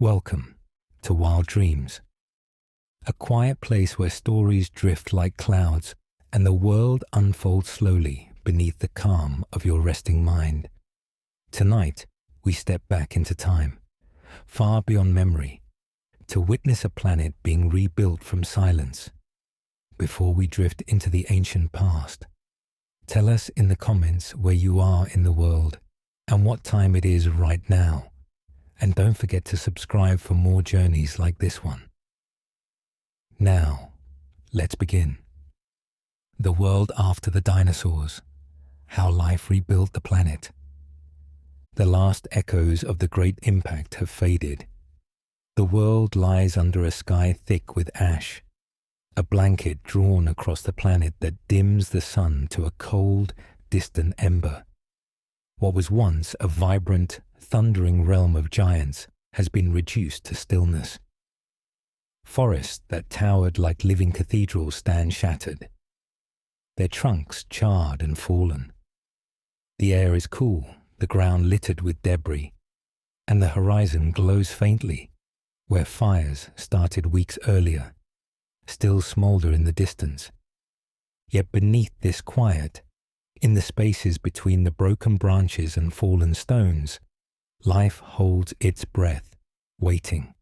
Welcome to Wild Dreams, a quiet place where stories drift like clouds and the world unfolds slowly beneath the calm of your resting mind. Tonight, we step back into time, far beyond memory, to witness a planet being rebuilt from silence. Before we drift into the ancient past, tell us in the comments where you are in the world and what time it is right now. And don't forget to subscribe for more journeys like this one. Now, let's begin. The world after the dinosaurs. How life rebuilt the planet. The last echoes of the great impact have faded. The world lies under a sky thick with ash, a blanket drawn across the planet that dims the sun to a cold, distant ember. What was once a vibrant, thundering realm of giants has been reduced to stillness. Forests that towered like living cathedrals stand shattered, their trunks charred and fallen. The air is cool, the ground littered with debris, and the horizon glows faintly, where fires started weeks earlier, still smolder in the distance. Yet beneath this quiet, in the spaces between the broken branches and fallen stones, life holds its breath, waiting.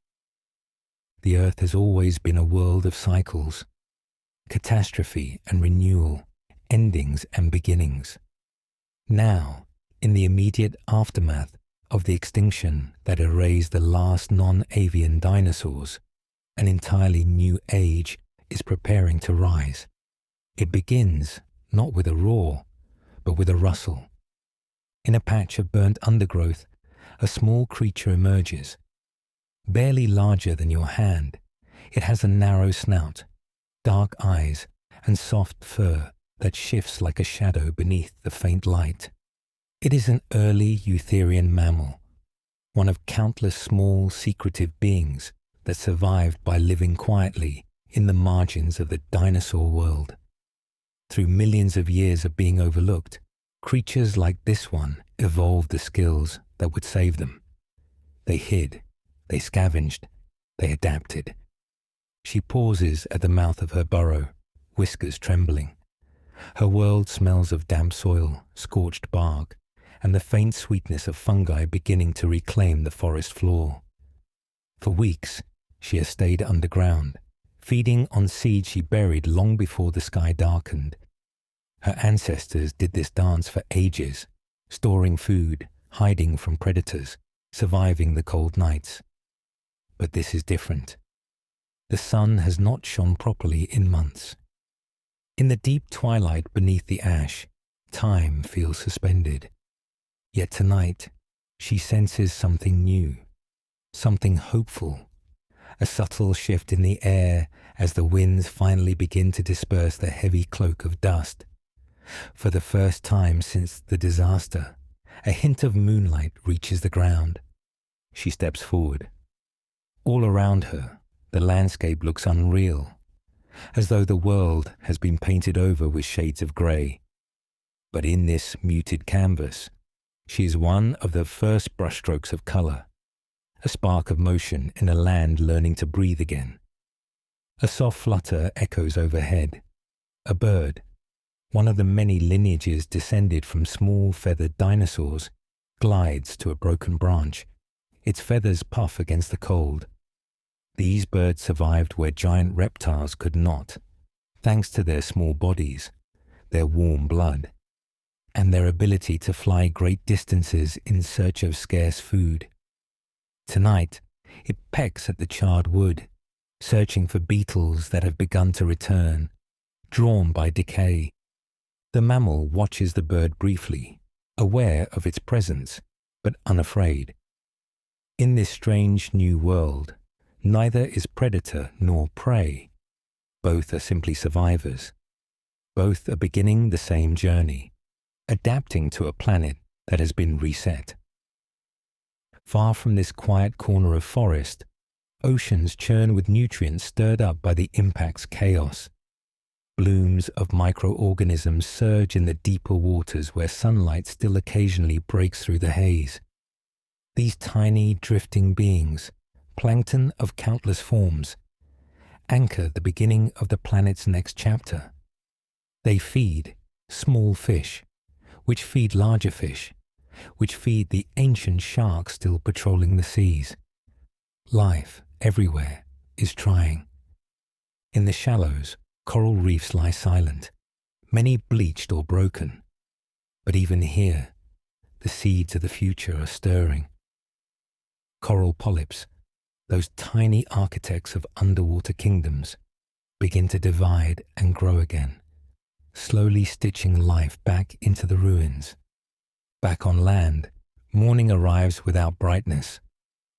The earth has always been a world of cycles, catastrophe and renewal, endings and beginnings. Now, in the immediate aftermath of the extinction that erased the last non-avian dinosaurs, an entirely new age is preparing to rise. It begins not with a roar, but with a rustle. In a patch of burnt undergrowth, a small creature emerges. Barely larger than your hand, it has a narrow snout, dark eyes, and soft fur that shifts like a shadow beneath the faint light. It is an early Eutherian mammal, one of countless small, secretive beings that survived by living quietly in the margins of the dinosaur world. Through millions of years of being overlooked, creatures like this one evolved the skills that would save them. They hid, they scavenged, they adapted. She pauses at the mouth of her burrow, whiskers trembling. Her world smells of damp soil, scorched bark, and the faint sweetness of fungi beginning to reclaim the forest floor. For weeks, she has stayed underground, feeding on seeds she buried long before the sky darkened. Her ancestors did this dance for ages, storing food, hiding from predators, surviving the cold nights. But this is different. The sun has not shone properly in months. In the deep twilight beneath the ash, time feels suspended. Yet tonight, she senses something new, something hopeful, a subtle shift in the air as the winds finally begin to disperse the heavy cloak of dust. For the first time since the disaster, a hint of moonlight reaches the ground. She steps forward. All around her, the landscape looks unreal, as though the world has been painted over with shades of grey. But in this muted canvas, she is one of the first brushstrokes of colour, a spark of motion in a land learning to breathe again. A soft flutter echoes overhead. A bird, one of the many lineages descended from small feathered dinosaurs, glides to a broken branch. Its feathers puff against the cold. These birds survived where giant reptiles could not, thanks to their small bodies, their warm blood, and their ability to fly great distances in search of scarce food. Tonight, it pecks at the charred wood, searching for beetles that have begun to return, drawn by decay. The mammal watches the bird briefly, aware of its presence, but unafraid. In this strange new world, neither is predator nor prey. Both are simply survivors. Both are beginning the same journey, adapting to a planet that has been reset. Far from this quiet corner of forest, oceans churn with nutrients stirred up by the impact's chaos. Blooms of microorganisms surge in the deeper waters where sunlight still occasionally breaks through the haze. These tiny, drifting beings, plankton of countless forms, anchor the beginning of the planet's next chapter. They feed small fish, which feed larger fish, which feed the ancient sharks still patrolling the seas. Life everywhere is trying. In the shallows, coral reefs lie silent, many bleached or broken. But even here, the seeds of the future are stirring. Coral polyps, those tiny architects of underwater kingdoms, begin to divide and grow again, slowly stitching life back into the ruins. Back on land, morning arrives without brightness.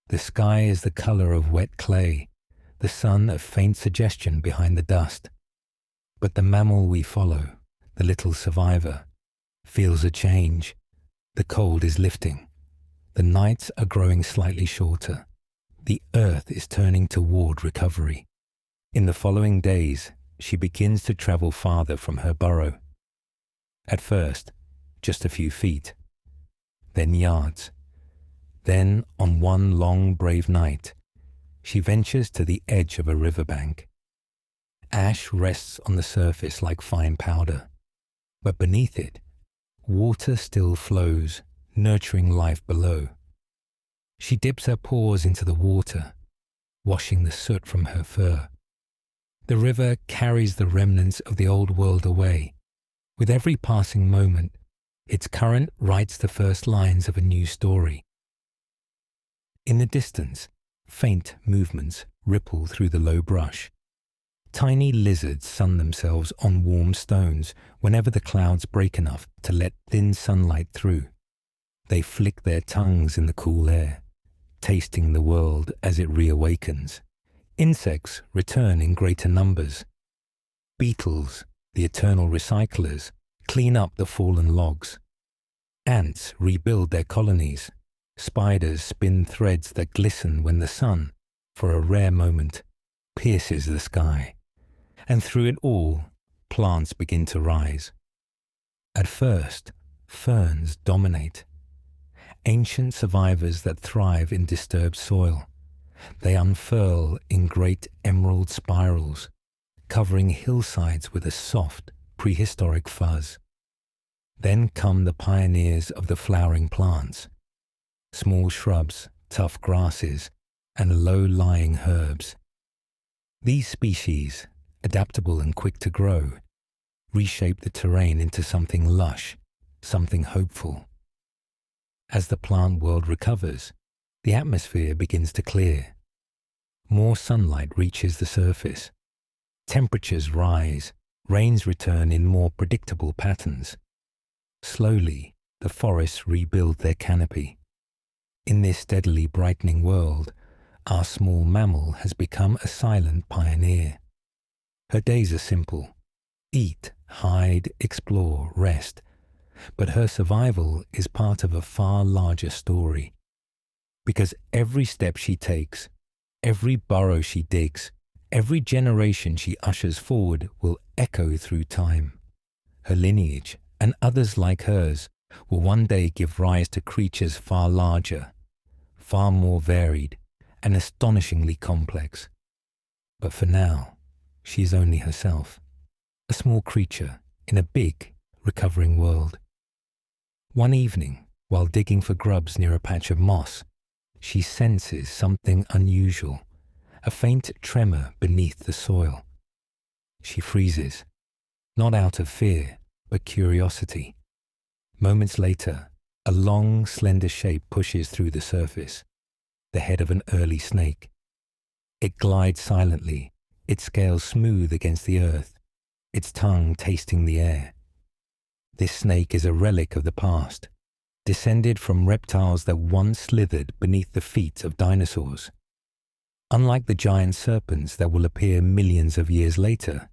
The sky is the color of wet clay, the sun a faint suggestion behind the dust. But the mammal we follow, the little survivor, feels a change. The cold is lifting. The nights are growing slightly shorter. The earth is turning toward recovery. In the following days, she begins to travel farther from her burrow. At first, just a few feet, then yards. Then, on one long, brave night, she ventures to the edge of a riverbank. Ash rests on the surface like fine powder, but beneath it, water still flows, nurturing life below. She dips her paws into the water, washing the soot from her fur. The river carries the remnants of the old world away. With every passing moment, its current writes the first lines of a new story. In the distance, faint movements ripple through the low brush. Tiny lizards sun themselves on warm stones whenever the clouds break enough to let thin sunlight through. They flick their tongues in the cool air, tasting the world as it reawakens. Insects return in greater numbers. Beetles, the eternal recyclers, clean up the fallen logs. Ants rebuild their colonies. Spiders spin threads that glisten when the sun, for a rare moment, pierces the sky. And through it all, plants begin to rise. At first, ferns dominate. Ancient survivors that thrive in disturbed soil. They unfurl in great emerald spirals, covering hillsides with a soft, prehistoric fuzz. Then come the pioneers of the flowering plants. Small shrubs, tough grasses, and low-lying herbs. These species, adaptable and quick to grow, reshape the terrain into something lush, something hopeful. As the plant world recovers, the atmosphere begins to clear. More sunlight reaches the surface. Temperatures rise, rains return in more predictable patterns. Slowly, the forests rebuild their canopy. In this steadily brightening world, our small mammal has become a silent pioneer. Her days are simple. Eat, hide, explore, rest. But her survival is part of a far larger story. Because every step she takes, every burrow she digs, every generation she ushers forward will echo through time. Her lineage, and others like hers, will one day give rise to creatures far larger, far more varied, and astonishingly complex. But for now, she is only herself, a small creature in a big, recovering world. One evening, while digging for grubs near a patch of moss, she senses something unusual, a faint tremor beneath the soil. She freezes, not out of fear, but curiosity. Moments later, a long, slender shape pushes through the surface, the head of an early snake. It glides silently, its scales smooth against the earth, its tongue tasting the air. This snake is a relic of the past, descended from reptiles that once slithered beneath the feet of dinosaurs. Unlike the giant serpents that will appear millions of years later,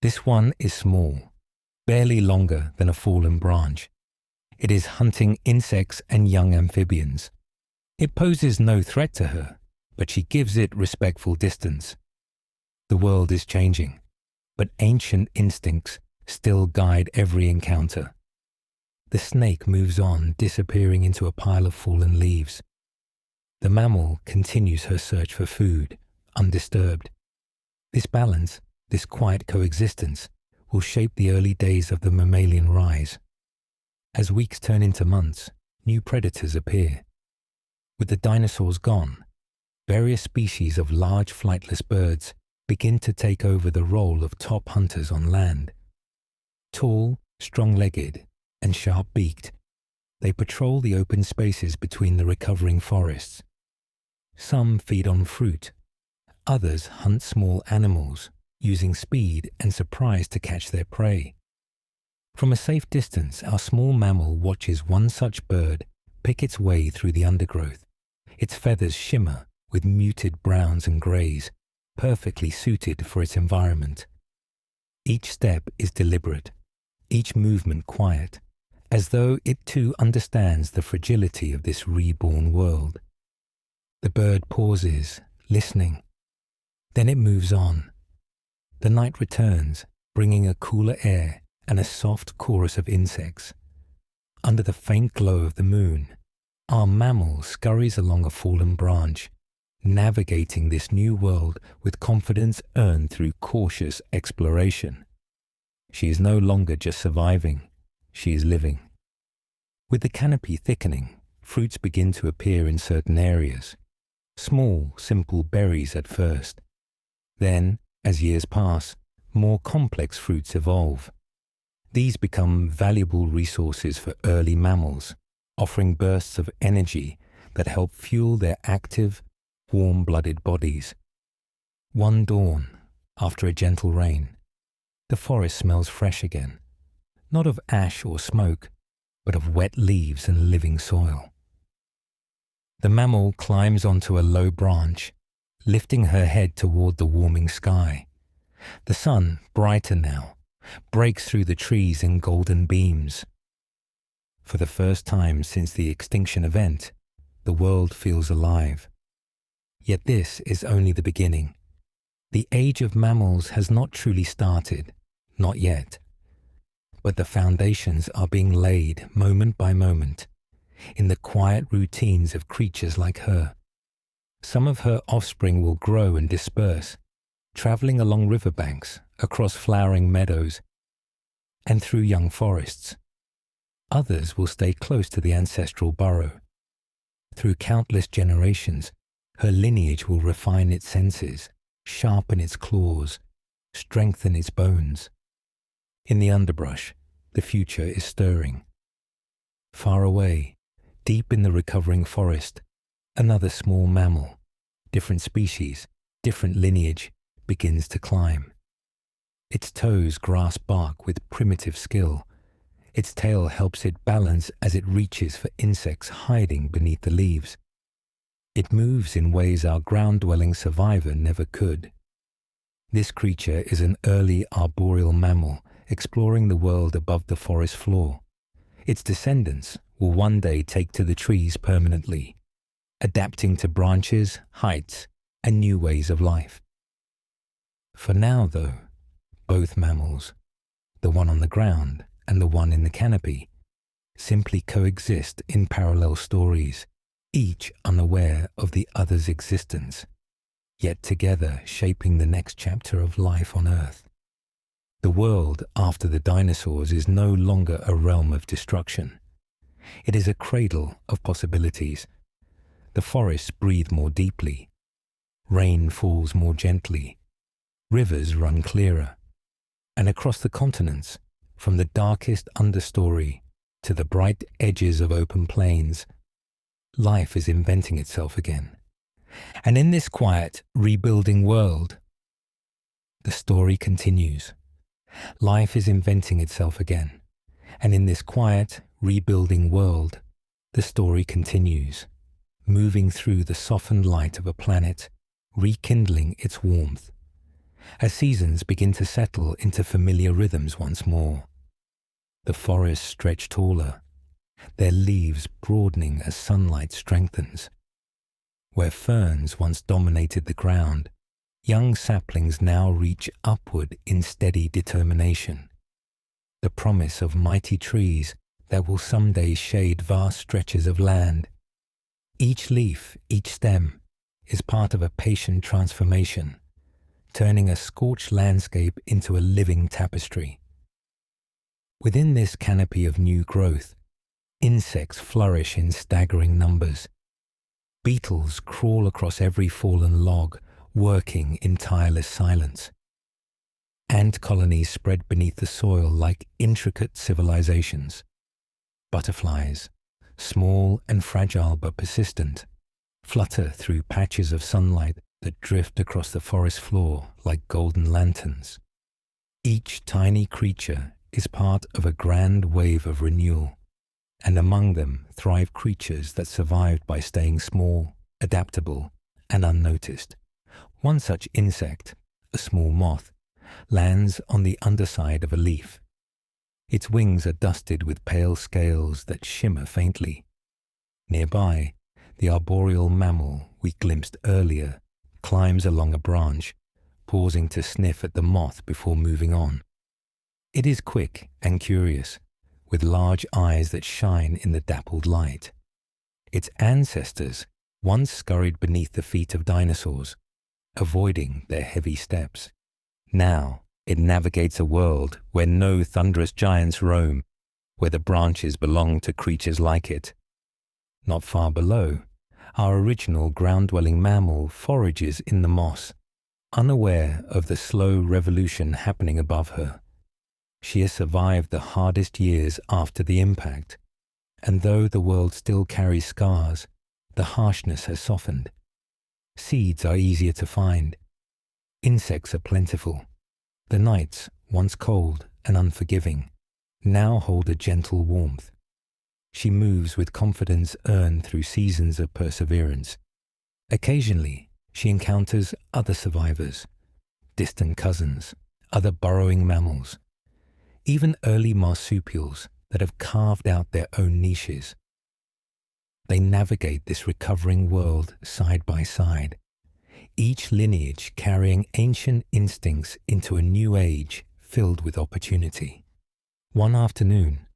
this one is small, barely longer than a fallen branch. It is hunting insects and young amphibians. It poses no threat to her, but she gives it respectful distance. The world is changing, but ancient instincts still guide every encounter. The snake moves on, disappearing into a pile of fallen leaves. The mammal continues her search for food, undisturbed. This balance, this quiet coexistence, will shape the early days of the mammalian rise. As weeks turn into months, new predators appear. With the dinosaurs gone, various species of large flightless birds begin to take over the role of top hunters on land. Tall, strong-legged, and sharp-beaked, they patrol the open spaces between the recovering forests. Some feed on fruit. Others hunt small animals, using speed and surprise to catch their prey. From a safe distance, our small mammal watches one such bird pick its way through the undergrowth. Its feathers shimmer with muted browns and greys, perfectly suited for its environment. Each step is deliberate, each movement quiet, as though it too understands the fragility of this reborn world. The bird pauses, listening. Then it moves on. The night returns, bringing a cooler air and a soft chorus of insects. Under the faint glow of the moon, our mammal scurries along a fallen branch, navigating this new world with confidence earned through cautious exploration. She is no longer just surviving, she is living. With the canopy thickening, fruits begin to appear in certain areas. Small, simple berries at first. Then, as years pass, more complex fruits evolve. These become valuable resources for early mammals, offering bursts of energy that help fuel their active, warm-blooded bodies. One dawn, after a gentle rain, the forest smells fresh again, not of ash or smoke, but of wet leaves and living soil. The mammal climbs onto a low branch, lifting her head toward the warming sky. The sun, brighter now, breaks through the trees in golden beams. For the first time since the extinction event, the world feels alive. Yet this is only the beginning. The age of mammals has not truly started, not yet. But the foundations are being laid moment by moment, in the quiet routines of creatures like her. Some of her offspring will grow and disperse, traveling along riverbanks, across flowering meadows, and through young forests. Others will stay close to the ancestral burrow. Through countless generations, her lineage will refine its senses, sharpen its claws, strengthen its bones. In the underbrush, the future is stirring. Far away, deep in the recovering forest, another small mammal, different species, different lineage, begins to climb. Its toes grasp bark with primitive skill. Its tail helps it balance as it reaches for insects hiding beneath the leaves. It moves in ways our ground-dwelling survivor never could. This creature is an early arboreal mammal exploring the world above the forest floor. Its descendants will one day take to the trees permanently, adapting to branches, heights, and new ways of life. For now, though, both mammals, the one on the ground and the one in the canopy, simply coexist in parallel stories, each unaware of the other's existence, yet together shaping the next chapter of life on Earth. The world after the dinosaurs is no longer a realm of destruction. It is a cradle of possibilities. The forests breathe more deeply. Rain falls more gently. Rivers run clearer. And across the continents, from the darkest understory to the bright edges of open plains, life is inventing itself again. And in this quiet, rebuilding world, the story continues. Life is inventing itself again. And in this quiet, rebuilding world, the story continues, moving through the softened light of a planet, rekindling its warmth. As seasons begin to settle into familiar rhythms once more, the forests stretch taller, their leaves broadening as sunlight strengthens. Where ferns once dominated the ground, young saplings now reach upward in steady determination, the promise of mighty trees that will someday shade vast stretches of land. Each leaf, each stem, is part of a patient transformation, turning a scorched landscape into a living tapestry. Within this canopy of new growth, insects flourish in staggering numbers. Beetles crawl across every fallen log, working in tireless silence. Ant colonies spread beneath the soil like intricate civilizations. Butterflies, small and fragile but persistent, flutter through patches of sunlight that drift across the forest floor like golden lanterns. Each tiny creature is part of a grand wave of renewal, and among them thrive creatures that survived by staying small, adaptable, and unnoticed. One such insect, a small moth, lands on the underside of a leaf. Its wings are dusted with pale scales that shimmer faintly. Nearby, the arboreal mammal we glimpsed earlier climbs along a branch, pausing to sniff at the moth before moving on. It is quick and curious, with large eyes that shine in the dappled light. Its ancestors once scurried beneath the feet of dinosaurs, avoiding their heavy steps. Now it navigates a world where no thunderous giants roam, where the branches belong to creatures like it. Not far below, our original ground-dwelling mammal forages in the moss, unaware of the slow revolution happening above her. She has survived the hardest years after the impact, and though the world still carries scars, the harshness has softened. Seeds are easier to find. Insects are plentiful. The nights, once cold and unforgiving, now hold a gentle warmth. She moves with confidence earned through seasons of perseverance. Occasionally, she encounters other survivors, distant cousins, other burrowing mammals, even early marsupials that have carved out their own niches. They navigate this recovering world side by side, each lineage carrying ancient instincts into a new age filled with opportunity. One afternoon,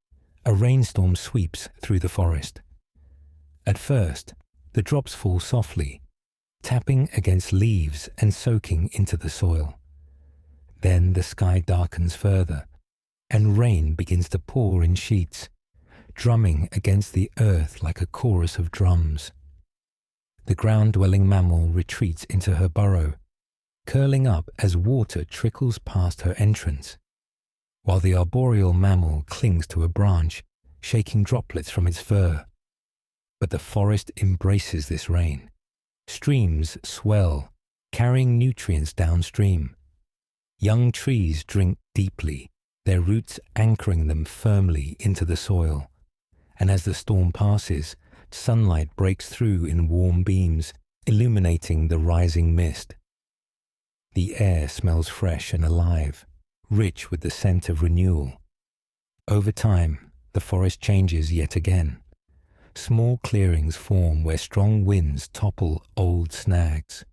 a rainstorm sweeps through the forest. At first, the drops fall softly, tapping against leaves and soaking into the soil. Then the sky darkens further, and rain begins to pour in sheets, drumming against the earth like a chorus of drums. The ground-dwelling mammal retreats into her burrow, curling up as water trickles past her entrance, while the arboreal mammal clings to a branch, shaking droplets from its fur. But the forest embraces this rain. Streams swell, carrying nutrients downstream. Young trees drink deeply, their roots anchoring them firmly into the soil. And as the storm passes, sunlight breaks through in warm beams, illuminating the rising mist. The air smells fresh and alive, rich with the scent of renewal. Over time, the forest changes yet again. Small clearings form where strong winds topple old snags.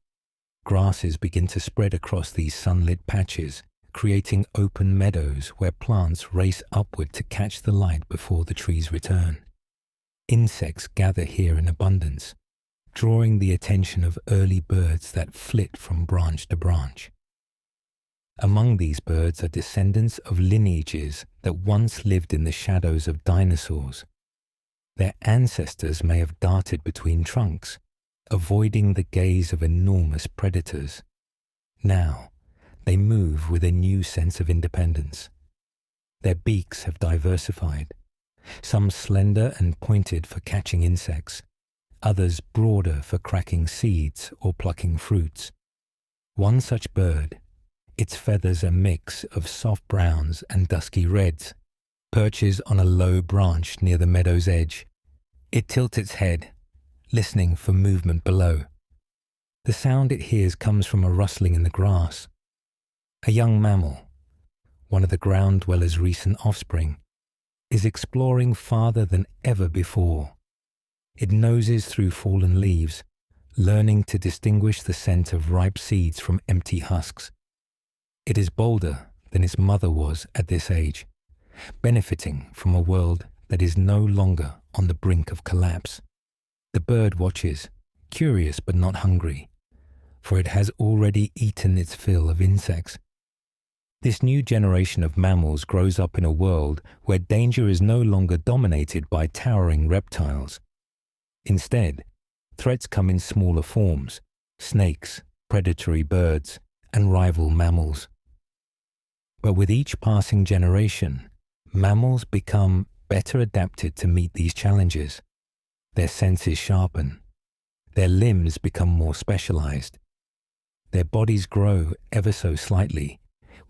Grasses begin to spread across these sunlit patches, creating open meadows where plants race upward to catch the light before the trees return. Insects gather here in abundance, drawing the attention of early birds that flit from branch to branch. Among these birds are descendants of lineages that once lived in the shadows of dinosaurs. Their ancestors may have darted between trunks, avoiding the gaze of enormous predators. Now, they move with a new sense of independence. Their beaks have diversified, some slender and pointed for catching insects, others broader for cracking seeds or plucking fruits. One such bird, its feathers a mix of soft browns and dusky reds, perches on a low branch near the meadow's edge. It tilts its head, listening for movement below. The sound it hears comes from a rustling in the grass. A young mammal, one of the ground dwellers' recent offspring, is exploring farther than ever before. It noses through fallen leaves, learning to distinguish the scent of ripe seeds from empty husks. It is bolder than its mother was at this age, benefiting from a world that is no longer on the brink of collapse. The bird watches, curious but not hungry, for it has already eaten its fill of insects. This new generation of mammals grows up in a world where danger is no longer dominated by towering reptiles. Instead, threats come in smaller forms: snakes, predatory birds, and rival mammals. But with each passing generation, mammals become better adapted to meet these challenges. Their senses sharpen. Their limbs become more specialized. Their bodies grow ever so slightly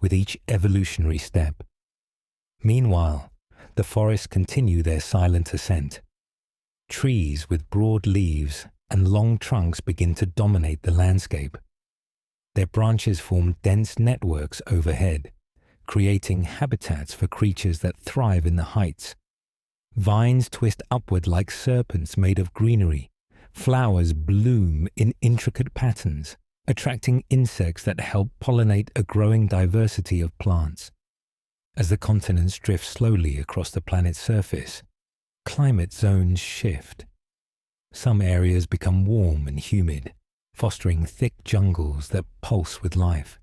with each evolutionary step. Meanwhile, the forests continue their silent ascent. Trees with broad leaves and long trunks begin to dominate the landscape. Their branches form dense networks overhead, creating habitats for creatures that thrive in the heights. Vines twist upward like serpents made of greenery. Flowers bloom in intricate patterns, attracting insects that help pollinate a growing diversity of plants. As the continents drift slowly across the planet's surface, climate zones shift. Some areas become warm and humid, fostering thick jungles that pulse with life.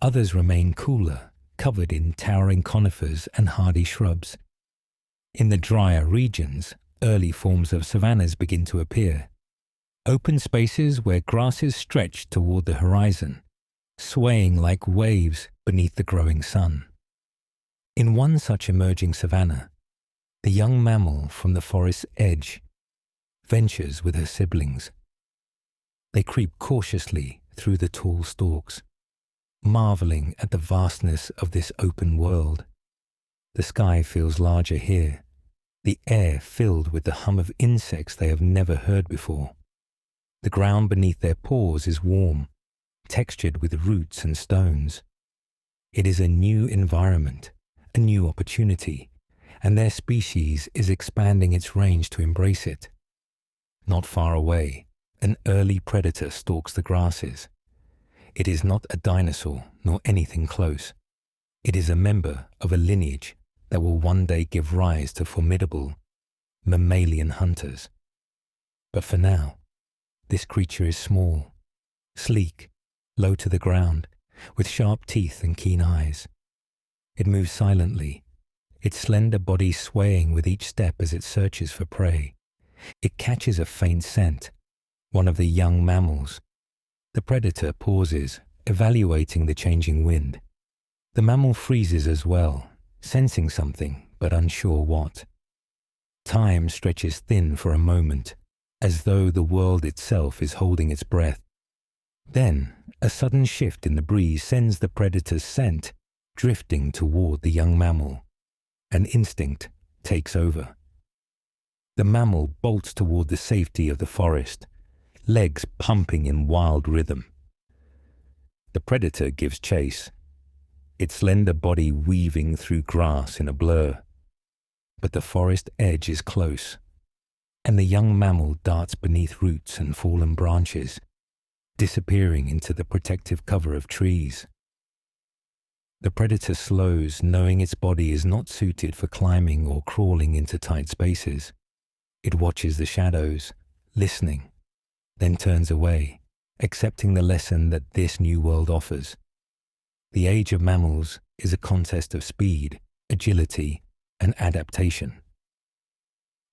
Others remain cooler, covered in towering conifers and hardy shrubs. In the drier regions, early forms of savannas begin to appear. Open spaces where grasses stretch toward the horizon, swaying like waves beneath the growing sun. In one such emerging savanna, the young mammal from the forest's edge ventures with her siblings. They creep cautiously through the tall stalks, marveling at the vastness of this open world. The sky feels larger here, the air filled with the hum of insects they have never heard before. The ground beneath their paws is warm, textured with roots and stones. It is a new environment, a new opportunity, and their species is expanding its range to embrace it. Not far away, an early predator stalks the grasses. It is not a dinosaur nor anything close. It is a member of a lineage that will one day give rise to formidable mammalian hunters. But for now, this creature is small, sleek, low to the ground, with sharp teeth and keen eyes. It moves silently, its slender body swaying with each step as it searches for prey. It catches a faint scent, one of the young mammals. The predator pauses, evaluating the changing wind. The mammal freezes as well, sensing something but unsure what. Time stretches thin for a moment, as though the world itself is holding its breath. Then, a sudden shift in the breeze sends the predator's scent drifting toward the young mammal. An instinct takes over. The mammal bolts toward the safety of the forest, legs pumping in wild rhythm. The predator gives chase, its slender body weaving through grass in a blur. But the forest edge is close, and the young mammal darts beneath roots and fallen branches, disappearing into the protective cover of trees. The predator slows, knowing its body is not suited for climbing or crawling into tight spaces. It watches the shadows, listening, then turns away, accepting the lesson that this new world offers. The age of mammals is a contest of speed, agility, and adaptation.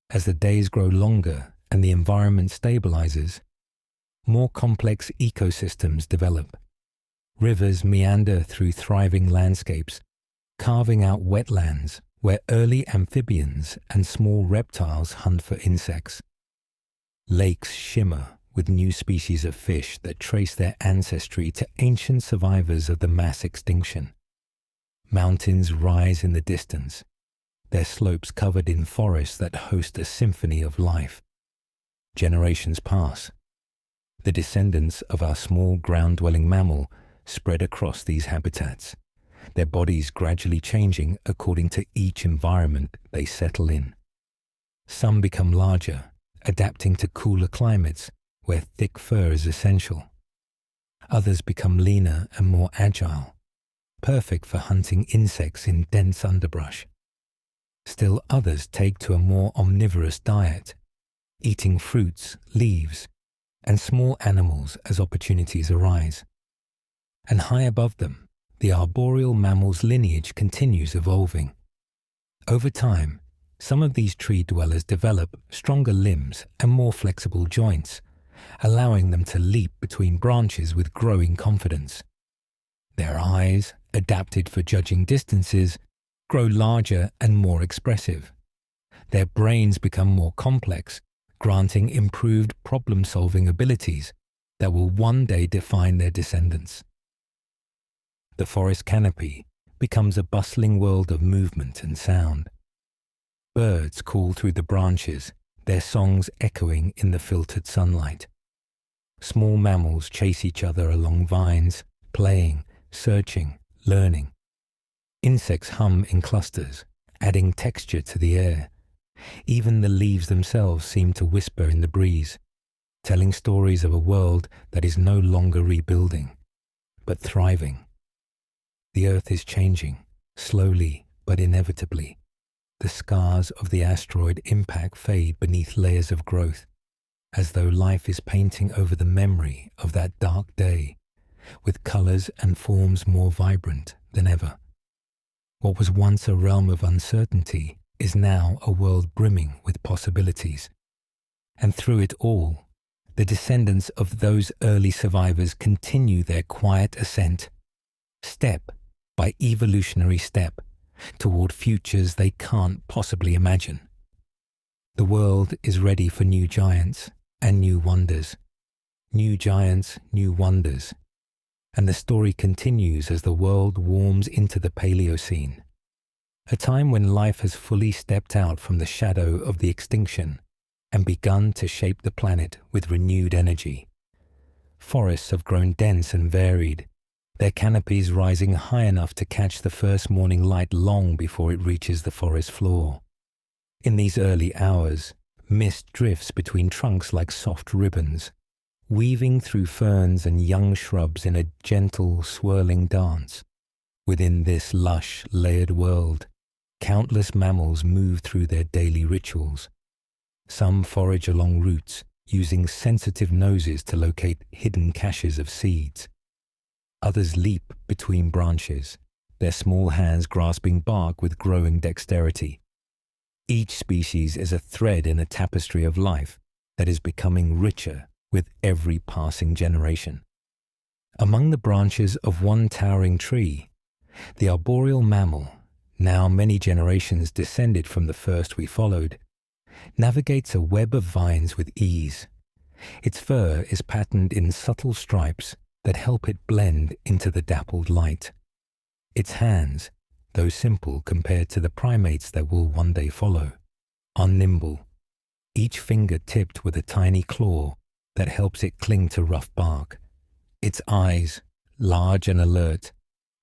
As the days grow longer and the environment stabilizes, more complex ecosystems develop. Rivers meander through thriving landscapes, carving out wetlands where early amphibians and small reptiles hunt for insects. Lakes shimmer with new species of fish that trace their ancestry to ancient survivors of the mass extinction. Mountains rise in the distance, their slopes covered in forests that host a symphony of life. Generations pass. The descendants of our small ground-dwelling mammal spread across these habitats, their bodies gradually changing according to each environment they settle in. Some become larger, adapting to cooler climates where thick fur is essential. Others become leaner and more agile, perfect for hunting insects in dense underbrush. Still others take to a more omnivorous diet, eating fruits, leaves, and small animals as opportunities arise. And high above them, the arboreal mammal's lineage continues evolving. Over time, some of these tree dwellers develop stronger limbs and more flexible joints, allowing them to leap between branches with growing confidence. Their eyes, adapted for judging distances, grow larger and more expressive. Their brains become more complex, granting improved problem-solving abilities that will one day define their descendants. The forest canopy becomes a bustling world of movement and sound. Birds call through the branches, their songs echoing in the filtered sunlight. Small mammals chase each other along vines, playing, searching, learning. Insects hum in clusters, adding texture to the air. Even the leaves themselves seem to whisper in the breeze, telling stories of a world that is no longer rebuilding, but thriving. The earth is changing, slowly but inevitably. The scars of the asteroid impact fade beneath layers of growth, as though life is painting over the memory of that dark day, with colors and forms more vibrant than ever. What was once a realm of uncertainty is now a world brimming with possibilities. And through it all, the descendants of those early survivors continue their quiet ascent, step by evolutionary step, toward futures they can't possibly imagine. The world is ready for new giants and new wonders. New giants, new wonders. And the story continues as the world warms into the Paleocene, a time when life has fully stepped out from the shadow of the extinction and begun to shape the planet with renewed energy. Forests have grown dense and varied, their canopies rising high enough to catch the first morning light long before it reaches the forest floor. In these early hours, mist drifts between trunks like soft ribbons, weaving through ferns and young shrubs in a gentle, swirling dance. Within this lush, layered world, countless mammals move through their daily rituals. Some forage along roots, using sensitive noses to locate hidden caches of seeds. Others leap between branches, their small hands grasping bark with growing dexterity. Each species is a thread in a tapestry of life that is becoming richer with every passing generation. Among the branches of one towering tree, the arboreal mammal, now many generations descended from the first we followed, navigates a web of vines with ease. Its fur is patterned in subtle stripes that help it blend into the dappled light. Its hands, though simple compared to the primates that will one day follow, are nimble, each finger tipped with a tiny claw that helps it cling to rough bark. Its eyes, large and alert,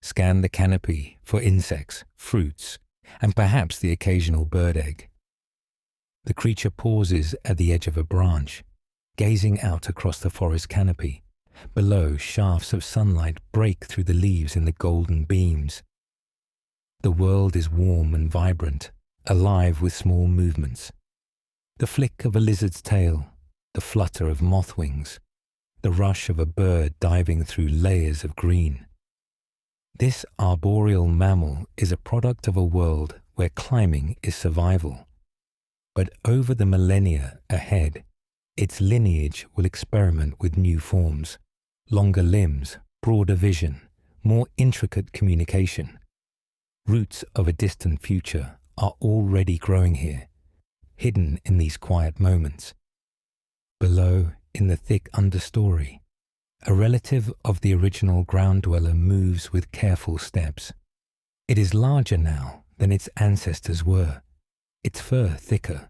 scan the canopy for insects, fruits, and perhaps the occasional bird egg. The creature pauses at the edge of a branch, gazing out across the forest canopy. Below, shafts of sunlight break through the leaves in the golden beams. The world is warm and vibrant, alive with small movements. The flick of a lizard's tail, the flutter of moth wings, the rush of a bird diving through layers of green. This arboreal mammal is a product of a world where climbing is survival. But over the millennia ahead, its lineage will experiment with new forms. Longer limbs, broader vision, more intricate communication. Roots of a distant future are already growing here, hidden in these quiet moments. Below, in the thick understory, a relative of the original ground dweller moves with careful steps. It is larger now than its ancestors were, its fur thicker.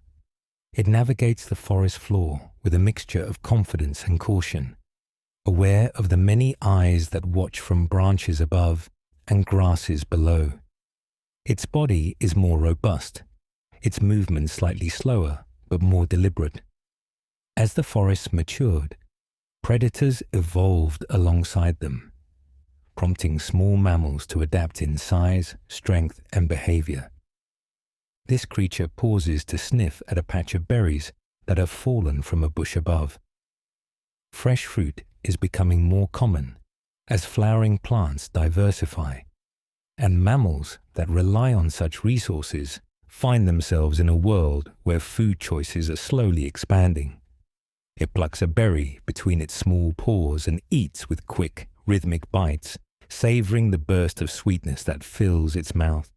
It navigates the forest floor with a mixture of confidence and caution, aware of the many eyes that watch from branches above and grasses below. Its body is more robust, its movements slightly slower but more deliberate. As the forests matured, predators evolved alongside them, prompting small mammals to adapt in size, strength, and behavior. This creature pauses to sniff at a patch of berries that have fallen from a bush above. Fresh fruit is becoming more common as flowering plants diversify, and mammals that rely on such resources find themselves in a world where food choices are slowly expanding. It plucks a berry between its small paws and eats with quick, rhythmic bites, savoring the burst of sweetness that fills its mouth.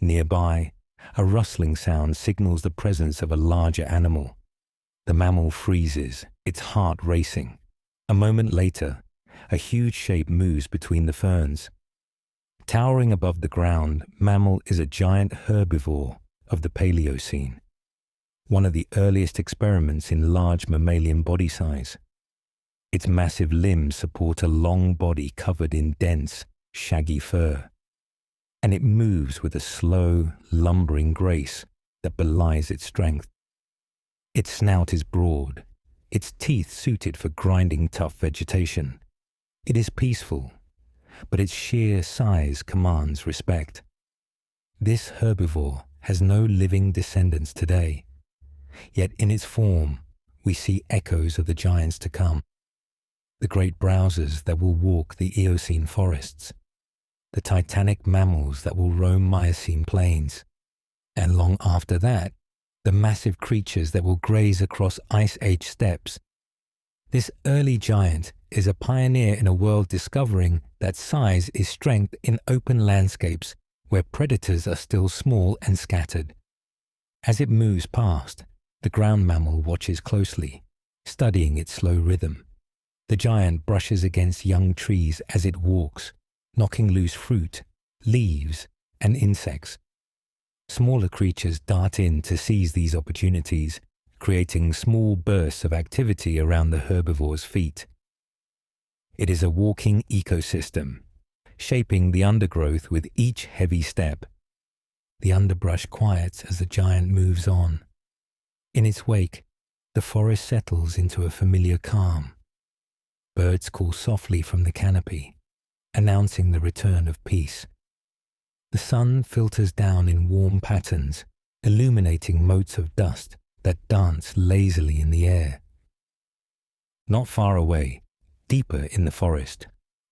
Nearby, a rustling sound signals the presence of a larger animal. The mammal freezes, its heart racing. A moment later, a huge shape moves between the ferns. Towering above the ground, mammal is a giant herbivore of the Paleocene, one of the earliest experiments in large mammalian body size. Its massive limbs support a long body covered in dense, shaggy fur, and it moves with a slow, lumbering grace that belies its strength. Its snout is broad, its teeth suited for grinding tough vegetation. It is peaceful, but its sheer size commands respect. This herbivore has no living descendants today, yet in its form we see echoes of the giants to come. The great browsers that will walk the Eocene forests, the titanic mammals that will roam Miocene plains, and long after that, the massive creatures that will graze across Ice Age steppes. This early giant is a pioneer in a world discovering that size is strength in open landscapes where predators are still small and scattered. As it moves past, the ground mammal watches closely, studying its slow rhythm. The giant brushes against young trees as it walks, knocking loose fruit, leaves, and insects. Smaller creatures dart in to seize these opportunities, creating small bursts of activity around the herbivore's feet. It is a walking ecosystem, shaping the undergrowth with each heavy step. The underbrush quiets as the giant moves on. In its wake, the forest settles into a familiar calm. Birds call softly from the canopy, announcing the return of peace. The sun filters down in warm patterns, illuminating motes of dust that dance lazily in the air. Not far away, deeper in the forest,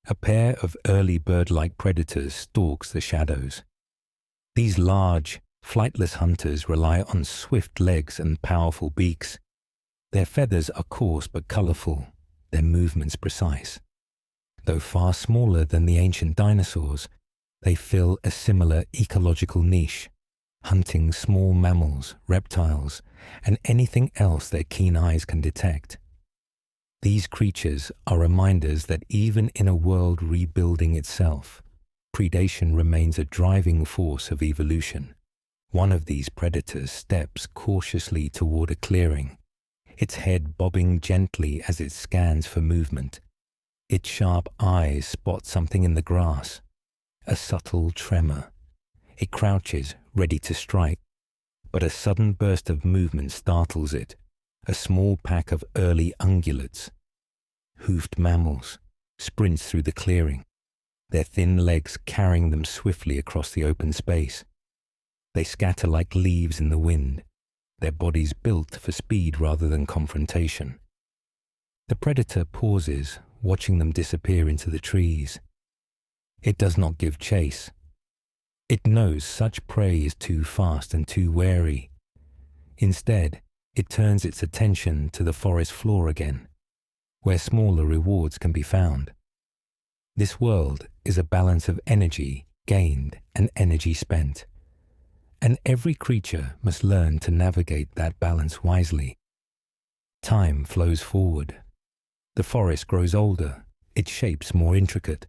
a pair of early bird-like predators stalks the shadows. These large, flightless hunters rely on swift legs and powerful beaks. Their feathers are coarse but colorful, their movements precise. Though far smaller than the ancient dinosaurs, they fill a similar ecological niche, hunting small mammals, reptiles, and anything else their keen eyes can detect. These creatures are reminders that even in a world rebuilding itself, predation remains a driving force of evolution. One of these predators steps cautiously toward a clearing, its head bobbing gently as it scans for movement. Its sharp eyes spot something in the grass, a subtle tremor. It crouches, ready to strike, but a sudden burst of movement startles it. A small pack of early ungulates, hoofed mammals, sprints through the clearing, their thin legs carrying them swiftly across the open space. They scatter like leaves in the wind, their bodies built for speed rather than confrontation. The predator pauses, watching them disappear into the trees. It does not give chase. It knows such prey is too fast and too wary. Instead, it turns its attention to the forest floor again, where smaller rewards can be found. This world is a balance of energy gained and energy spent, and every creature must learn to navigate that balance wisely. Time flows forward. The forest grows older, its shapes more intricate.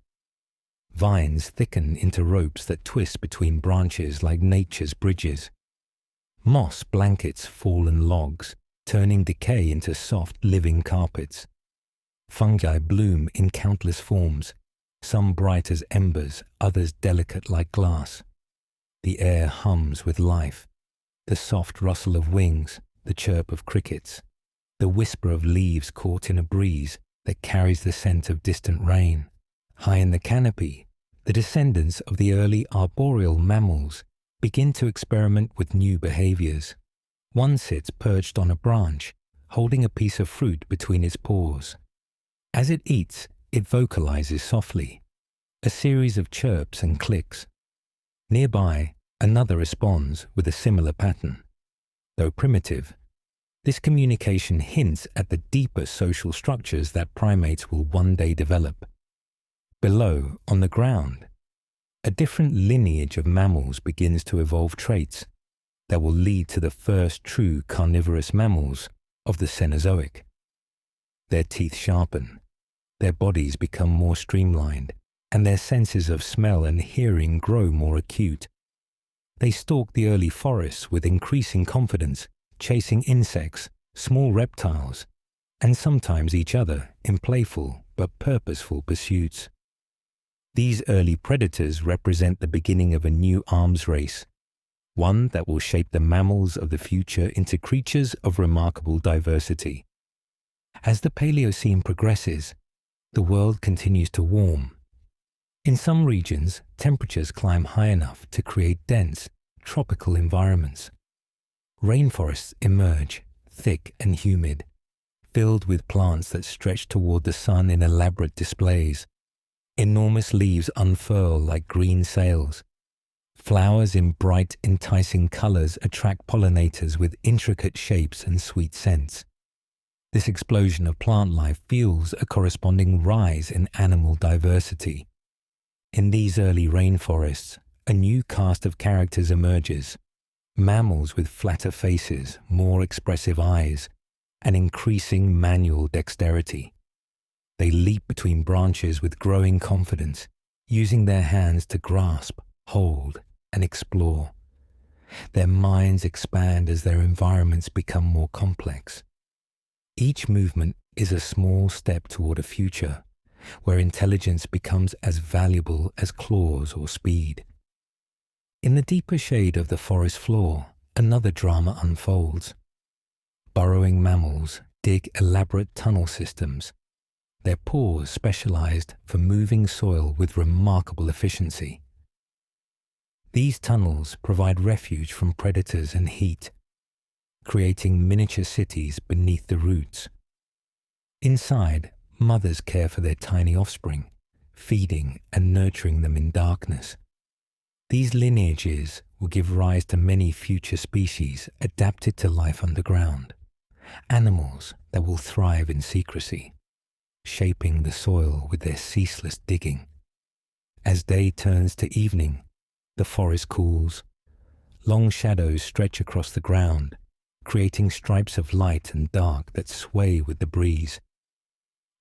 Vines thicken into ropes that twist between branches like nature's bridges. Moss blankets fallen logs, turning decay into soft, living carpets. Fungi bloom in countless forms, some bright as embers, others delicate like glass. The air hums with life, the soft rustle of wings, the chirp of crickets, the whisper of leaves caught in a breeze that carries the scent of distant rain. High in the canopy, the descendants of the early arboreal mammals begin to experiment with new behaviors. One sits perched on a branch, holding a piece of fruit between its paws. As it eats, it vocalizes softly, a series of chirps and clicks. Nearby, another responds with a similar pattern. Though primitive, this communication hints at the deeper social structures that primates will one day develop. Below, on the ground, a different lineage of mammals begins to evolve traits that will lead to the first true carnivorous mammals of the Cenozoic. Their teeth sharpen, their bodies become more streamlined, and their senses of smell and hearing grow more acute. They stalk the early forests with increasing confidence, chasing insects, small reptiles, and sometimes each other in playful but purposeful pursuits. These early predators represent the beginning of a new arms race, one that will shape the mammals of the future into creatures of remarkable diversity. As the Paleocene progresses, the world continues to warm. In some regions, temperatures climb high enough to create dense, tropical environments. Rainforests emerge, thick and humid, filled with plants that stretch toward the sun in elaborate displays. Enormous leaves unfurl like green sails. Flowers in bright, enticing colors attract pollinators with intricate shapes and sweet scents. This explosion of plant life fuels a corresponding rise in animal diversity. In these early rainforests, a new cast of characters emerges. Mammals with flatter faces, more expressive eyes, and increasing manual dexterity. They leap between branches with growing confidence, using their hands to grasp, hold, and explore. Their minds expand as their environments become more complex. Each movement is a small step toward a future where intelligence becomes as valuable as claws or speed. In the deeper shade of the forest floor, another drama unfolds. Burrowing mammals dig elaborate tunnel systems, their paws specialized for moving soil with remarkable efficiency. These tunnels provide refuge from predators and heat, creating miniature cities beneath the roots. Inside, mothers care for their tiny offspring, feeding and nurturing them in darkness. These lineages will give rise to many future species adapted to life underground, animals that will thrive in secrecy, shaping the soil with their ceaseless digging. As day turns to evening, the forest cools. Long shadows stretch across the ground, creating stripes of light and dark that sway with the breeze.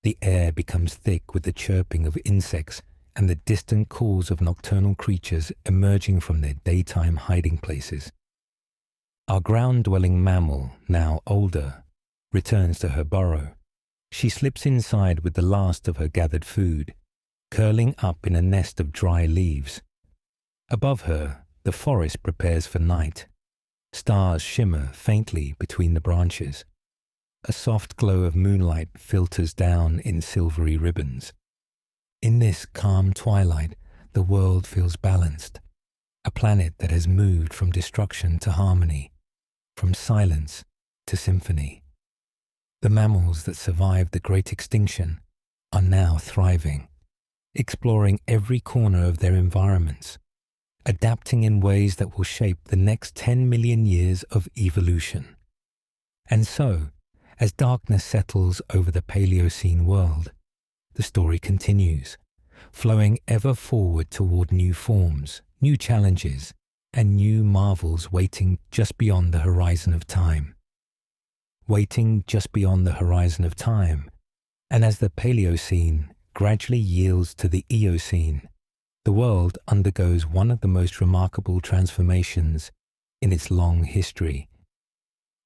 The air becomes thick with the chirping of insects and the distant calls of nocturnal creatures emerging from their daytime hiding places. Our ground-dwelling mammal, now older, returns to her burrow. She slips inside with the last of her gathered food, curling up in a nest of dry leaves. Above her, the forest prepares for night. Stars shimmer faintly between the branches. A soft glow of moonlight filters down in silvery ribbons. In this calm twilight, the world feels balanced, a planet that has moved from destruction to harmony, from silence to symphony. The mammals that survived the great extinction are now thriving, exploring every corner of their environments, adapting in ways that will shape the next 10 million years of evolution. And so, as darkness settles over the Paleocene world, the story continues, flowing ever forward toward new forms, new challenges, and new marvels waiting just beyond the horizon of time. Waiting just beyond the horizon of time, and as the Paleocene gradually yields to the Eocene, the world undergoes one of the most remarkable transformations in its long history.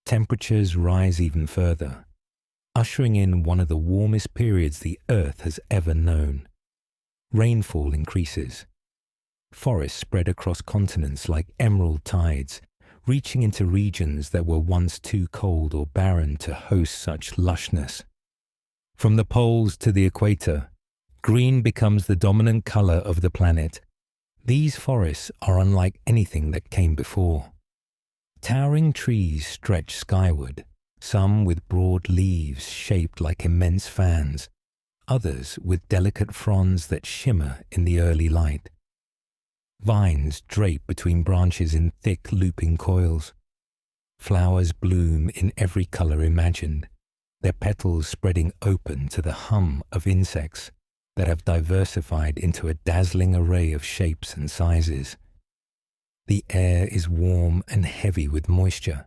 Temperatures rise even further, ushering in one of the warmest periods the Earth has ever known. Rainfall increases. Forests spread across continents like emerald tides, reaching into regions that were once too cold or barren to host such lushness. From the poles to the equator, green becomes the dominant color of the planet. These forests are unlike anything that came before. Towering trees stretch skyward, some with broad leaves shaped like immense fans, others with delicate fronds that shimmer in the early light. Vines drape between branches in thick looping coils. Flowers bloom in every color imagined, their petals spreading open to the hum of insects that have diversified into a dazzling array of shapes and sizes. The air is warm and heavy with moisture,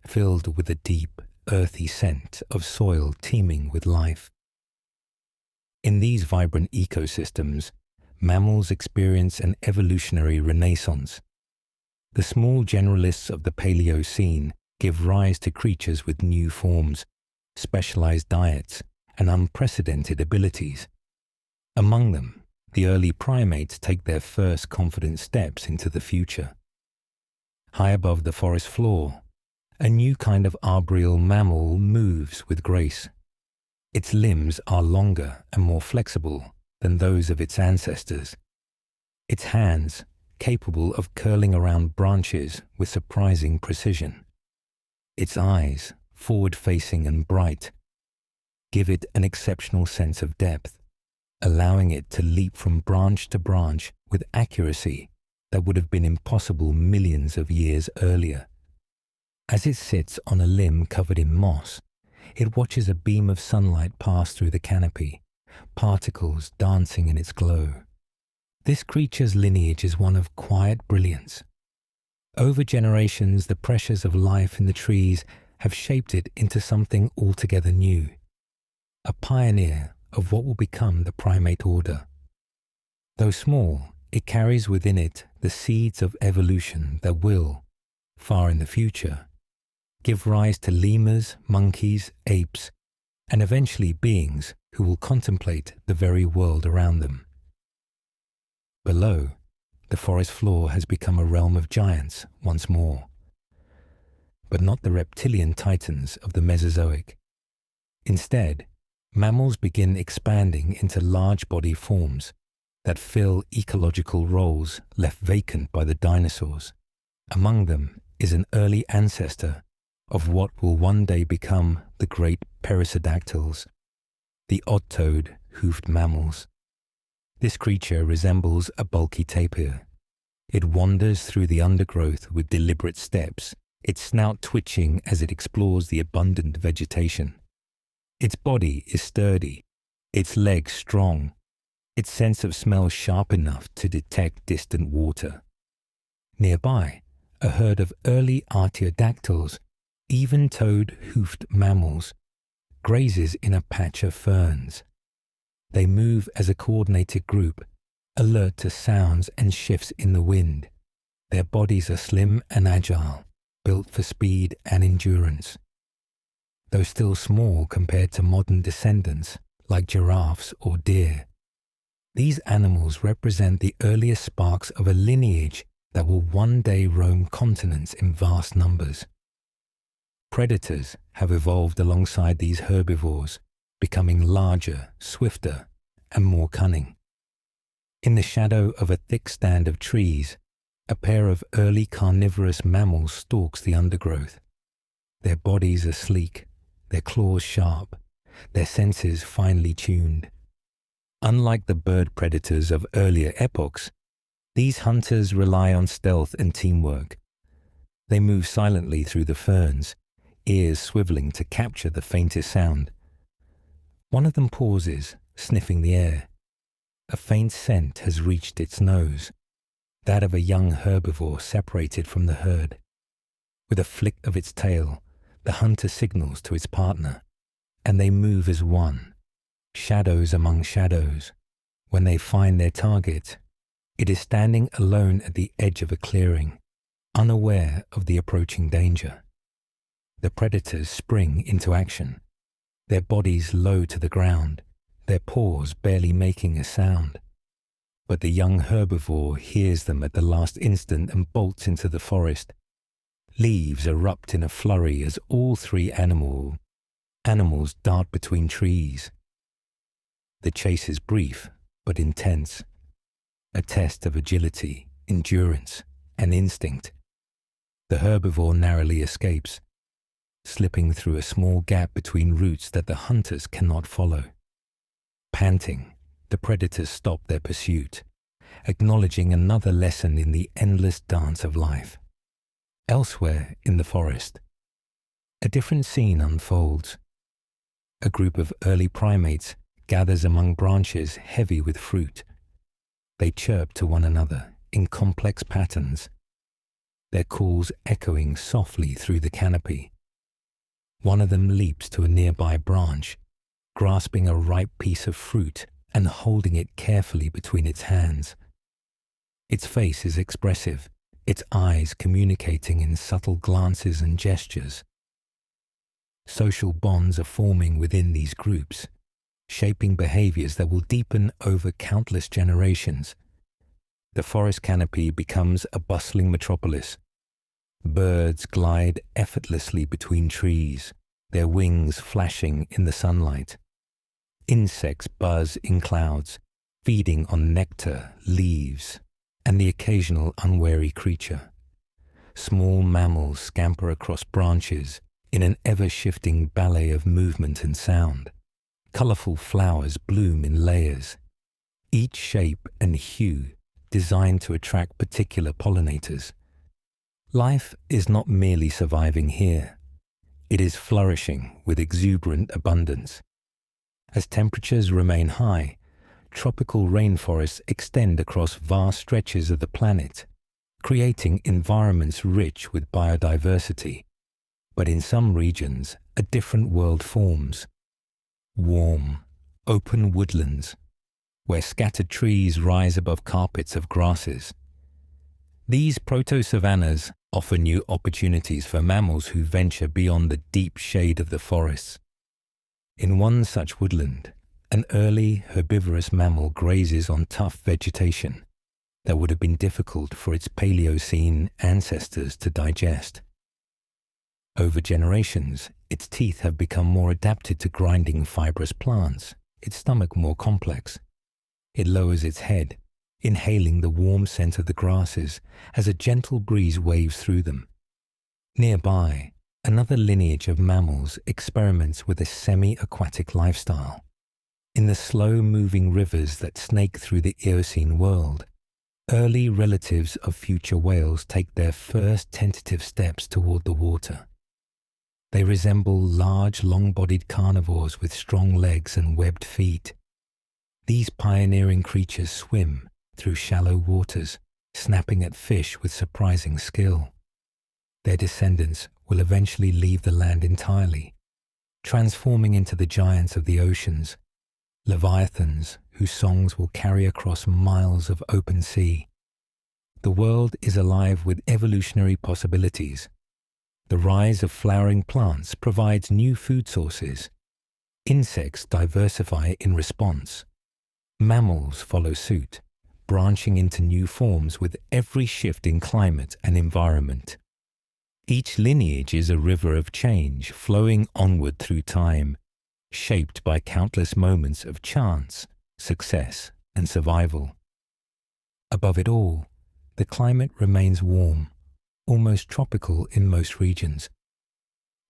filled with a deep, earthy scent of soil teeming with life. In these vibrant ecosystems, mammals experience an evolutionary renaissance. The small generalists of the Paleocene give rise to creatures with new forms, specialized diets, and unprecedented abilities. Among them, the early primates take their first confident steps into the future. High above the forest floor, a new kind of arboreal mammal moves with grace. Its limbs are longer and more flexible than those of its ancestors. Its hands, capable of curling around branches with surprising precision. Its eyes, forward-facing and bright, give it an exceptional sense of depth, allowing it to leap from branch to branch with accuracy that would have been impossible millions of years earlier. As it sits on a limb covered in moss, it watches a beam of sunlight pass through the canopy, particles dancing in its glow. This creature's lineage is one of quiet brilliance. Over generations, the pressures of life in the trees have shaped it into something altogether new, a pioneer of what will become the primate order. Though small, it carries within it the seeds of evolution that will, far in the future, give rise to lemurs, monkeys, apes, and eventually beings who will contemplate the very world around them. Below, the forest floor has become a realm of giants once more, but not the reptilian titans of the Mesozoic. Instead, mammals begin expanding into large body forms that fill ecological roles left vacant by the dinosaurs. Among them is an early ancestor of what will one day become the great perissodactyls, the odd-toed, hoofed mammals. This creature resembles a bulky tapir. It wanders through the undergrowth with deliberate steps, its snout twitching as it explores the abundant vegetation. Its body is sturdy, its legs strong, its sense of smell sharp enough to detect distant water. Nearby, a herd of early artiodactyls, even-toed hoofed mammals, grazes in a patch of ferns. They move as a coordinated group, alert to sounds and shifts in the wind. Their bodies are slim and agile, built for speed and endurance. Though still small compared to modern descendants like giraffes or deer, these animals represent the earliest sparks of a lineage that will one day roam continents in vast numbers. Predators have evolved alongside these herbivores, becoming larger, swifter, and more cunning. In the shadow of a thick stand of trees, a pair of early carnivorous mammals stalks the undergrowth. Their bodies are sleek, their claws sharp, their senses finely tuned. Unlike the bird predators of earlier epochs, these hunters rely on stealth and teamwork. They move silently through the ferns, ears swiveling to capture the faintest sound. One of them pauses, sniffing the air. A faint scent has reached its nose, that of a young herbivore separated from the herd. With a flick of its tail, the hunter signals to its partner, and they move as one, shadows among shadows. When they find their target, it is standing alone at the edge of a clearing, unaware of the approaching danger. The predators spring into action, their bodies low to the ground, their paws barely making a sound. But the young herbivore hears them at the last instant and bolts into the forest. Leaves erupt in a flurry as all three animals dart between trees. The chase is brief but intense, a test of agility, endurance, and instinct. The herbivore narrowly escapes, slipping through a small gap between roots that the hunters cannot follow. Panting, the predators stop their pursuit, acknowledging another lesson in the endless dance of life. Elsewhere in the forest, a different scene unfolds. A group of early primates gathers among branches heavy with fruit. They chirp to one another in complex patterns, their calls echoing softly through the canopy. One of them leaps to a nearby branch, grasping a ripe piece of fruit and holding it carefully between its hands. Its face is expressive, its eyes communicating in subtle glances and gestures. Social bonds are forming within these groups, shaping behaviors that will deepen over countless generations. The forest canopy becomes a bustling metropolis. Birds glide effortlessly between trees, their wings flashing in the sunlight. Insects buzz in clouds, feeding on nectar, leaves, and the occasional unwary creature. Small mammals scamper across branches in an ever-shifting ballet of movement and sound. Colorful flowers bloom in layers, each shape and hue designed to attract particular pollinators. Life is not merely surviving here. It is flourishing with exuberant abundance. As temperatures remain high, tropical rainforests extend across vast stretches of the planet, creating environments rich with biodiversity. But in some regions, a different world forms. Warm, open woodlands, where scattered trees rise above carpets of grasses. These proto-savannas offer new opportunities for mammals who venture beyond the deep shade of the forests. In one such woodland, an early herbivorous mammal grazes on tough vegetation that would have been difficult for its Paleocene ancestors to digest. Over generations, its teeth have become more adapted to grinding fibrous plants, its stomach more complex. It lowers its head, inhaling the warm scent of the grasses as a gentle breeze waves through them. Nearby, another lineage of mammals experiments with a semi-aquatic lifestyle. In the slow-moving rivers that snake through the Eocene world, early relatives of future whales take their first tentative steps toward the water. They resemble large, long-bodied carnivores with strong legs and webbed feet. These pioneering creatures swim through shallow waters, snapping at fish with surprising skill. Their descendants will eventually leave the land entirely, transforming into the giants of the oceans, leviathans whose songs will carry across miles of open sea. The world is alive with evolutionary possibilities. The rise of flowering plants provides new food sources. Insects diversify in response. Mammals follow suit, branching into new forms with every shift in climate and environment. Each lineage is a river of change flowing onward through time, shaped by countless moments of chance, success, and survival. Above it all, the climate remains warm, almost tropical in most regions.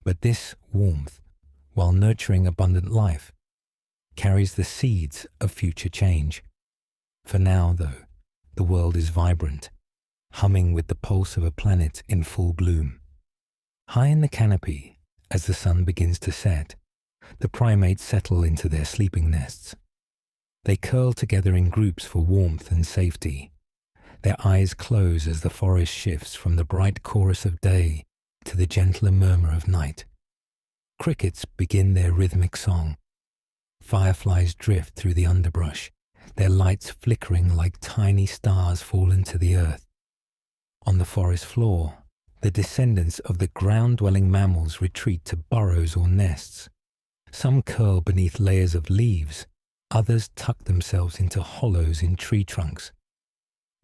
But this warmth, while nurturing abundant life, carries the seeds of future change. For now, though, the world is vibrant, humming with the pulse of a planet in full bloom. High in the canopy, as the sun begins to set, the primates settle into their sleeping nests. They curl together in groups for warmth and safety. Their eyes close as the forest shifts from the bright chorus of day to the gentler murmur of night. Crickets begin their rhythmic song. Fireflies drift through the underbrush, their lights flickering like tiny stars fallen to the earth. On the forest floor, the descendants of the ground-dwelling mammals retreat to burrows or nests. Some curl beneath layers of leaves, others tuck themselves into hollows in tree trunks.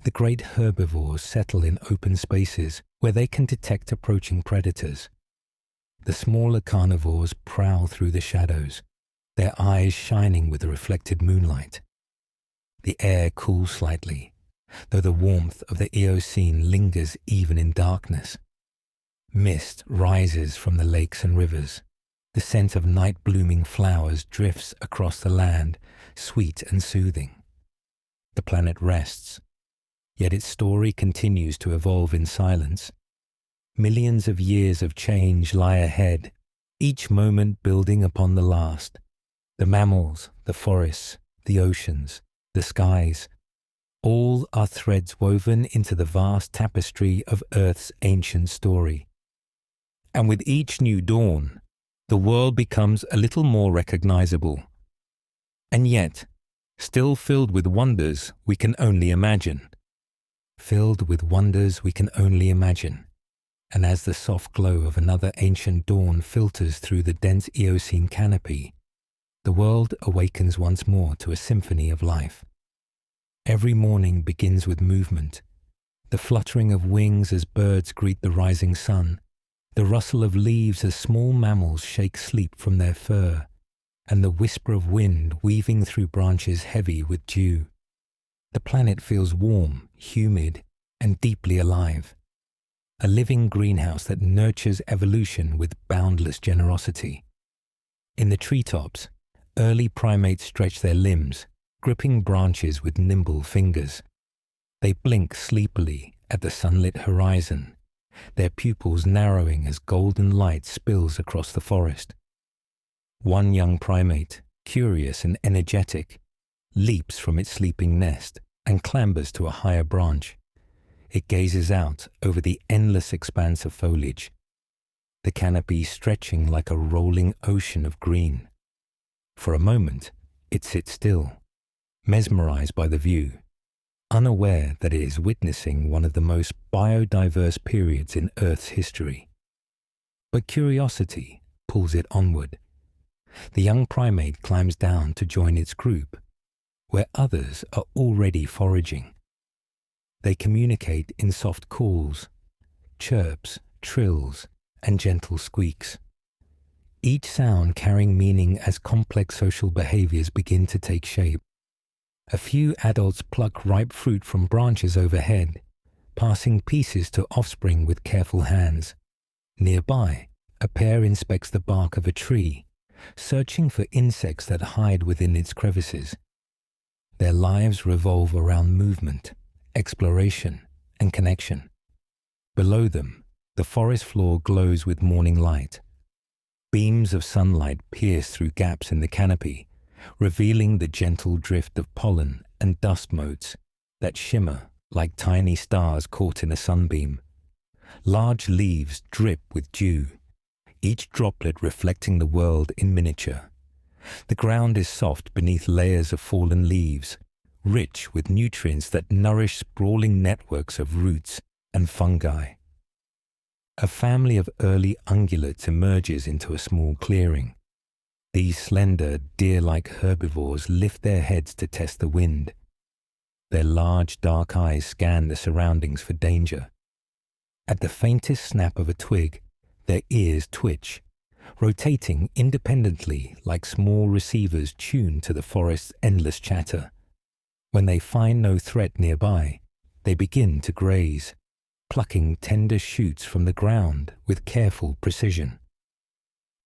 The great herbivores settle in open spaces where they can detect approaching predators. The smaller carnivores prowl through the shadows, their eyes shining with the reflected moonlight. The air cools slightly, though the warmth of the Eocene lingers even in darkness. Mist rises from the lakes and rivers. The scent of night-blooming flowers drifts across the land, sweet and soothing. The planet rests, yet its story continues to evolve in silence. Millions of years of change lie ahead, each moment building upon the last. The mammals, the forests, the oceans, the skies, all are threads woven into the vast tapestry of Earth's ancient story. And with each new dawn, the world becomes a little more recognizable. And yet, still filled with wonders we can only imagine. Filled with wonders we can only imagine. And as the soft glow of another ancient dawn filters through the dense Eocene canopy, the world awakens once more to a symphony of life. Every morning begins with movement, the fluttering of wings as birds greet the rising sun, the rustle of leaves as small mammals shake sleep from their fur, and the whisper of wind weaving through branches heavy with dew. The planet feels warm, humid, and deeply alive. A living greenhouse that nurtures evolution with boundless generosity. In the treetops, early primates stretch their limbs, gripping branches with nimble fingers. They blink sleepily at the sunlit horizon, their pupils narrowing as golden light spills across the forest. One young primate, curious and energetic, leaps from its sleeping nest and clambers to a higher branch. It gazes out over the endless expanse of foliage, the canopy stretching like a rolling ocean of green. For a moment, it sits still, mesmerized by the view, unaware that it is witnessing one of the most biodiverse periods in Earth's history. But curiosity pulls it onward. The young primate climbs down to join its group, where others are already foraging. They communicate in soft calls, chirps, trills, and gentle squeaks. Each sound carrying meaning as complex social behaviors begin to take shape. A few adults pluck ripe fruit from branches overhead, passing pieces to offspring with careful hands. Nearby, a pair inspects the bark of a tree, searching for insects that hide within its crevices. Their lives revolve around movement, exploration, and connection. Below them, the forest floor glows with morning light. Beams of sunlight pierce through gaps in the canopy, revealing the gentle drift of pollen and dust motes that shimmer like tiny stars caught in a sunbeam. Large leaves drip with dew, each droplet reflecting the world in miniature. The ground is soft beneath layers of fallen leaves, rich with nutrients that nourish sprawling networks of roots and fungi. A family of early ungulates emerges into a small clearing. These slender, deer-like herbivores lift their heads to test the wind. Their large, dark eyes scan the surroundings for danger. At the faintest snap of a twig, their ears twitch, rotating independently like small receivers tuned to the forest's endless chatter. When they find no threat nearby, they begin to graze, plucking tender shoots from the ground with careful precision.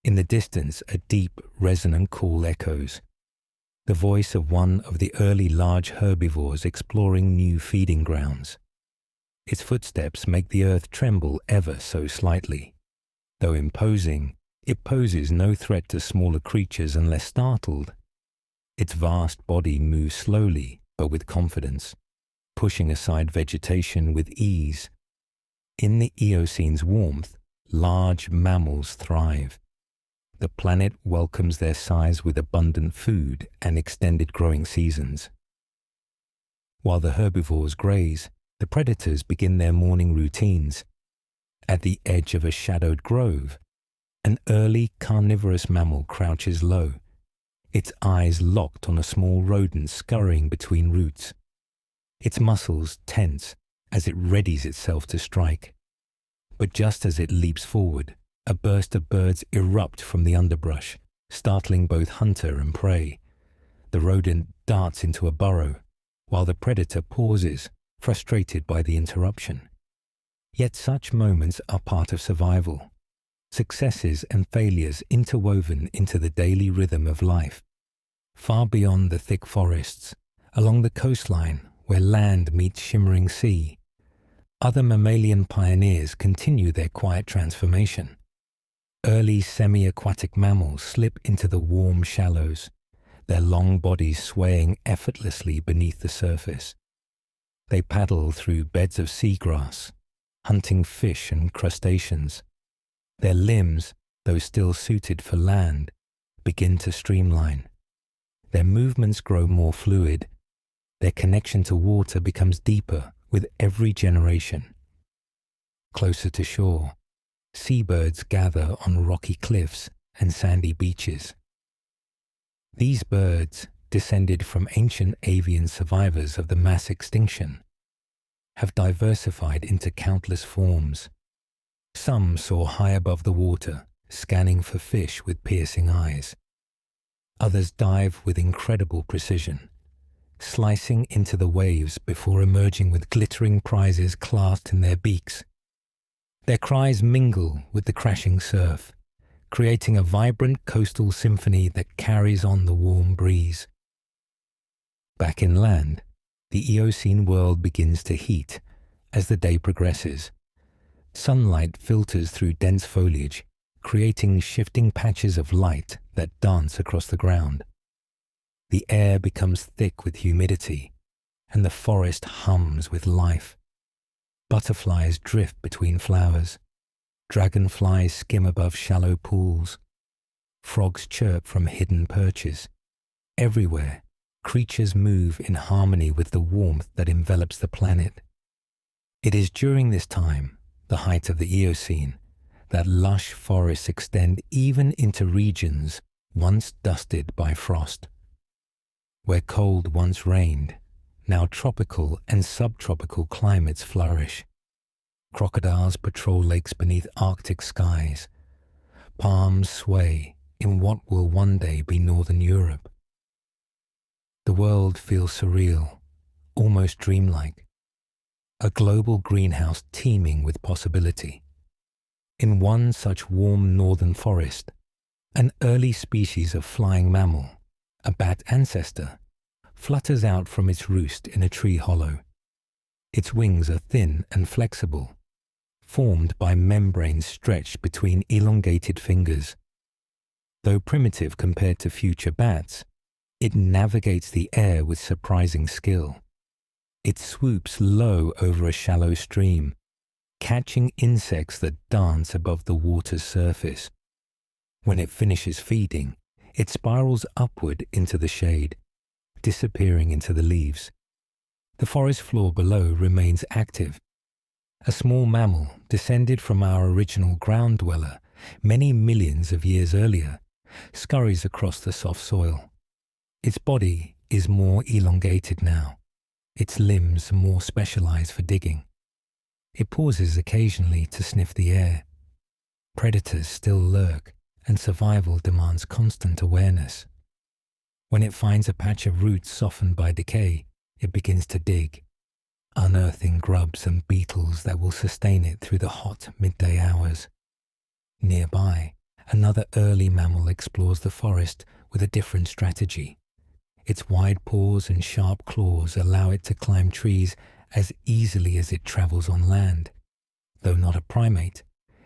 In the distance, a deep, resonant call echoes, the voice of one of the early large herbivores exploring new feeding grounds. Its footsteps make the earth tremble ever so slightly. Though imposing, it poses no threat to smaller creatures unless startled. Its vast body moves slowly, but with confidence, pushing aside vegetation with ease. In the Eocene's warmth, large mammals thrive. The planet welcomes their size with abundant food and extended growing seasons. While the herbivores graze, the predators begin their morning routines. At the edge of a shadowed grove, an early carnivorous mammal crouches low, its eyes locked on a small rodent scurrying between roots. Its muscles tense as it readies itself to strike. But just as it leaps forward, a burst of birds erupt from the underbrush, startling both hunter and prey. The rodent darts into a burrow, while the predator pauses, frustrated by the interruption. Yet such moments are part of survival, successes and failures interwoven into the daily rhythm of life. Far beyond the thick forests, along the coastline where land meets shimmering sea, other mammalian pioneers continue their quiet transformation. Early semi-aquatic mammals slip into the warm shallows, their long bodies swaying effortlessly beneath the surface. They paddle through beds of seagrass, hunting fish and crustaceans. Their limbs, though still suited for land, begin to streamline. Their movements grow more fluid. Their connection to water becomes deeper with every generation. Closer to shore, seabirds gather on rocky cliffs and sandy beaches. These birds, descended from ancient avian survivors of the mass extinction, have diversified into countless forms. Some soar high above the water, scanning for fish with piercing eyes. Others dive with incredible precision, slicing into the waves before emerging with glittering prizes clasped in their beaks. Their cries mingle with the crashing surf, creating a vibrant coastal symphony that carries on the warm breeze. Back inland, the Eocene world begins to heat as the day progresses. Sunlight filters through dense foliage, creating shifting patches of light that dance across the ground. The air becomes thick with humidity, and the forest hums with life. Butterflies drift between flowers. Dragonflies skim above shallow pools. Frogs chirp from hidden perches. Everywhere, creatures move in harmony with the warmth that envelops the planet. It is during this time, the height of the Eocene, that lush forests extend even into regions once dusted by frost. Where cold once reigned, now tropical and subtropical climates flourish. Crocodiles patrol lakes beneath Arctic skies. Palms sway in what will one day be northern Europe. The world feels surreal, almost dreamlike. A global greenhouse teeming with possibility. In one such warm northern forest, an early species of flying mammal, a bat ancestor, flutters out from its roost in a tree hollow. Its wings are thin and flexible, formed by membranes stretched between elongated fingers. Though primitive compared to future bats, it navigates the air with surprising skill. It swoops low over a shallow stream, catching insects that dance above the water's surface. When it finishes feeding, it spirals upward into the shade, disappearing into the leaves. The forest floor below remains active. A small mammal descended from our original ground dweller many millions of years earlier scurries across the soft soil. Its body is more elongated now, its limbs more specialized for digging. It pauses occasionally to sniff the air. Predators still lurk, and survival demands constant awareness. When it finds a patch of roots softened by decay, it begins to dig, unearthing grubs and beetles that will sustain it through the hot midday hours. Nearby, another early mammal explores the forest with a different strategy. Its wide paws and sharp claws allow it to climb trees as easily as it travels on land. Though not a primate,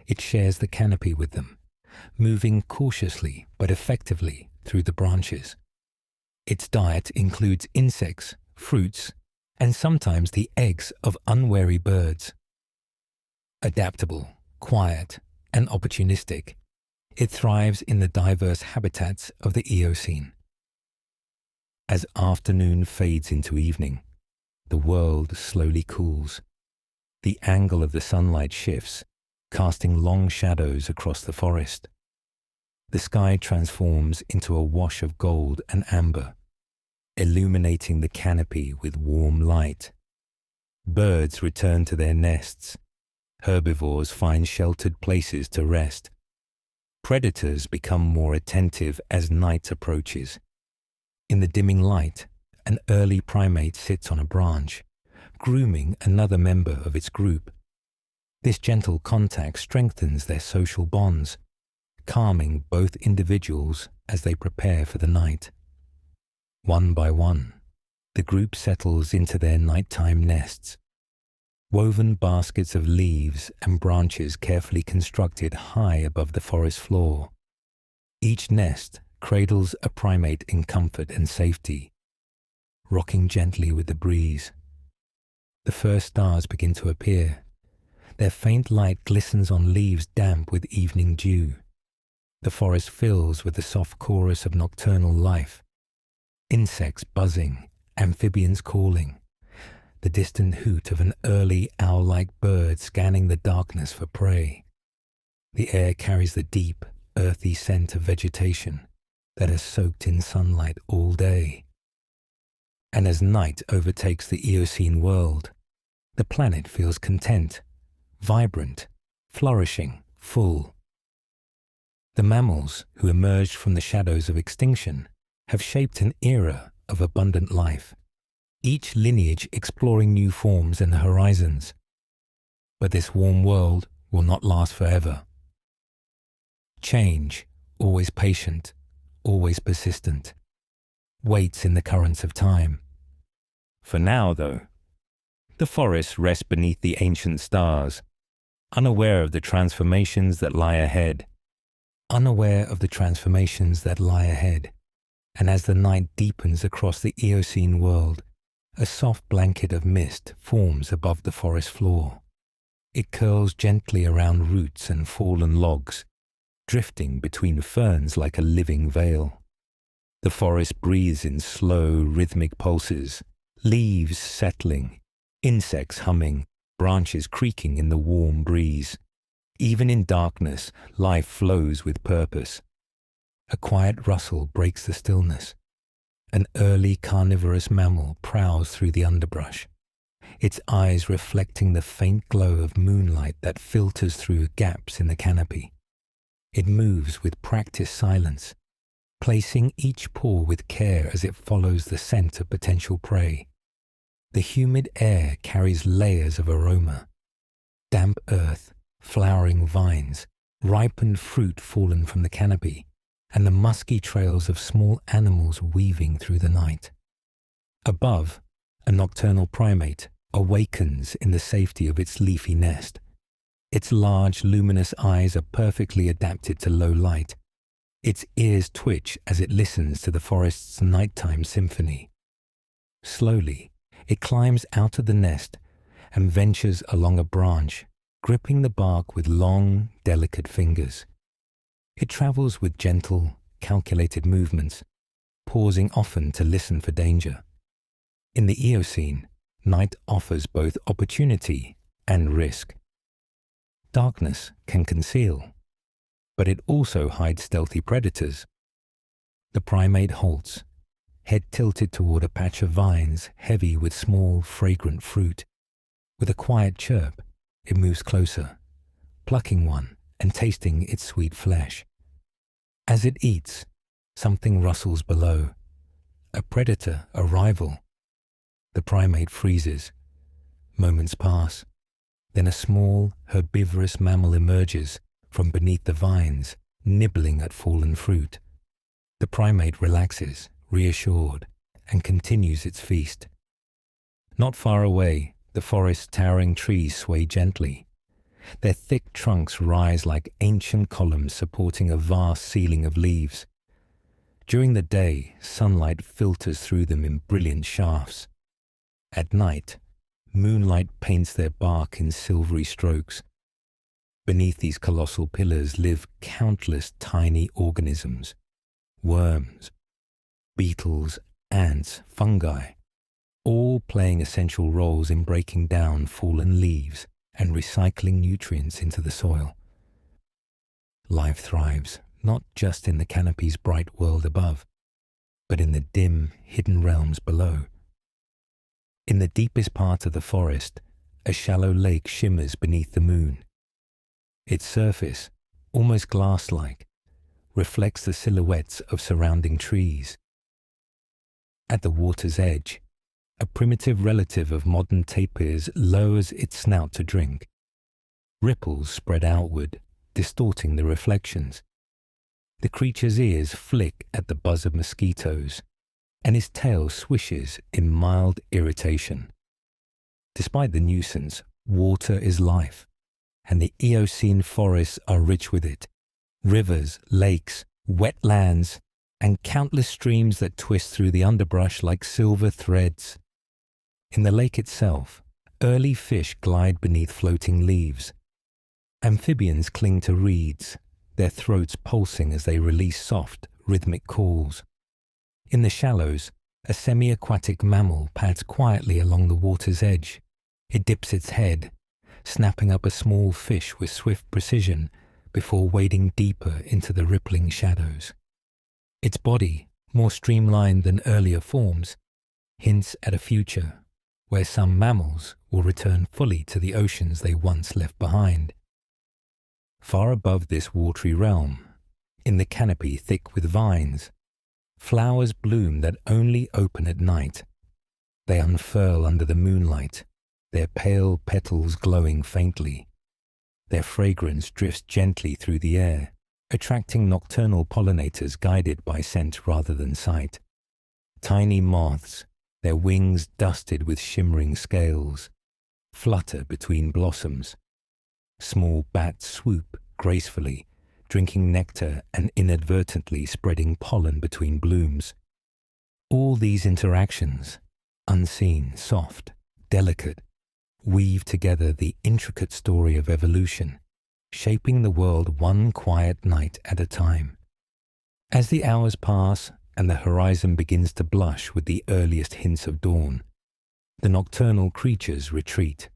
it shares the canopy with them, moving cautiously but effectively through the branches. Its diet includes insects, fruits, and sometimes the eggs of unwary birds. Adaptable, quiet, and opportunistic, it thrives in the diverse habitats of the Eocene. As afternoon fades into evening, the world slowly cools. The angle of the sunlight shifts, casting long shadows across the forest. The sky transforms into a wash of gold and amber, illuminating the canopy with warm light. Birds return to their nests. Herbivores find sheltered places to rest. Predators become more attentive as night approaches. In the dimming light, an early primate sits on a branch, grooming another member of its group. This gentle contact strengthens their social bonds, calming both individuals as they prepare for the night. One by one, the group settles into their nighttime nests, woven baskets of leaves and branches carefully constructed high above the forest floor. Each nest cradles a primate in comfort and safety, rocking gently with the breeze. The first stars begin to appear. Their faint light glistens on leaves damp with evening dew. The forest fills with the soft chorus of nocturnal life. Insects buzzing, amphibians calling, the distant hoot of an early owl-like bird scanning the darkness for prey. The air carries the deep, earthy scent of vegetation that has soaked in sunlight all day. And as night overtakes the Eocene world, the planet feels content, vibrant, flourishing, full. The mammals who emerged from the shadows of extinction have shaped an era of abundant life, each lineage exploring new forms and horizons. But this warm world will not last forever. Change, always patient, always persistent, waits in the currents of time. For now, though, the forests rest beneath the ancient stars, unaware of the transformations that lie ahead. Unaware of the transformations that lie ahead. And as the night deepens across the Eocene world, a soft blanket of mist forms above the forest floor. It curls gently around roots and fallen logs, drifting between ferns like a living veil. The forest breathes in slow, rhythmic pulses, leaves settling, insects humming, branches creaking in the warm breeze. Even in darkness, life flows with purpose. A quiet rustle breaks the stillness. An early carnivorous mammal prowls through the underbrush, its eyes reflecting the faint glow of moonlight that filters through gaps in the canopy. It moves with practiced silence, placing each paw with care as it follows the scent of potential prey. The humid air carries layers of aroma. Damp earth, flowering vines, ripened fruit fallen from the canopy, and the musky trails of small animals weaving through the night. Above, a nocturnal primate awakens in the safety of its leafy nest. Its large, luminous eyes are perfectly adapted to low light. Its ears twitch as it listens to the forest's nighttime symphony. Slowly, it climbs out of the nest and ventures along a branch, gripping the bark with long, delicate fingers. It travels with gentle, calculated movements, pausing often to listen for danger. In the Eocene, night offers both opportunity and risk. Darkness can conceal, but it also hides stealthy predators. The primate halts, head tilted toward a patch of vines heavy with small, fragrant fruit. With a quiet chirp, it moves closer, plucking one and tasting its sweet flesh. As it eats, something rustles below. A predator, a rival. The primate freezes. Moments pass. Then a small, herbivorous mammal emerges from beneath the vines, nibbling at fallen fruit. The primate relaxes, reassured, and continues its feast. Not far away, the forest's towering trees sway gently. Their thick trunks rise like ancient columns supporting a vast ceiling of leaves. During the day, sunlight filters through them in brilliant shafts. At night, moonlight paints their bark in silvery strokes. Beneath these colossal pillars live countless tiny organisms, worms, beetles, ants, fungi, all playing essential roles in breaking down fallen leaves and recycling nutrients into the soil. Life thrives not just in the canopy's bright world above, but in the dim, hidden realms below. In the deepest part of the forest, a shallow lake shimmers beneath the moon. Its surface, almost glass-like, reflects the silhouettes of surrounding trees. At the water's edge, a primitive relative of modern tapirs lowers its snout to drink. Ripples spread outward, distorting the reflections. The creature's ears flick at the buzz of mosquitoes, and his tail swishes in mild irritation. Despite the nuisance, water is life, and the Eocene forests are rich with it. Rivers, lakes, wetlands, and countless streams that twist through the underbrush like silver threads. In the lake itself, early fish glide beneath floating leaves. Amphibians cling to reeds, their throats pulsing as they release soft, rhythmic calls. In the shallows, a semi-aquatic mammal pads quietly along the water's edge. It dips its head, snapping up a small fish with swift precision before wading deeper into the rippling shadows. Its body, more streamlined than earlier forms, hints at a future where some mammals will return fully to the oceans they once left behind. Far above this watery realm, in the canopy thick with vines, flowers bloom that only open at night. They unfurl under the moonlight, their pale petals glowing faintly. Their fragrance drifts gently through the air, attracting nocturnal pollinators guided by scent rather than sight. Tiny moths, their wings dusted with shimmering scales, flutter between blossoms. Small bats swoop gracefully, drinking nectar and inadvertently spreading pollen between blooms. All these interactions, unseen, soft, delicate, weave together the intricate story of evolution, shaping the world one quiet night at a time. As the hours pass and the horizon begins to blush with the earliest hints of dawn, the nocturnal creatures retreat.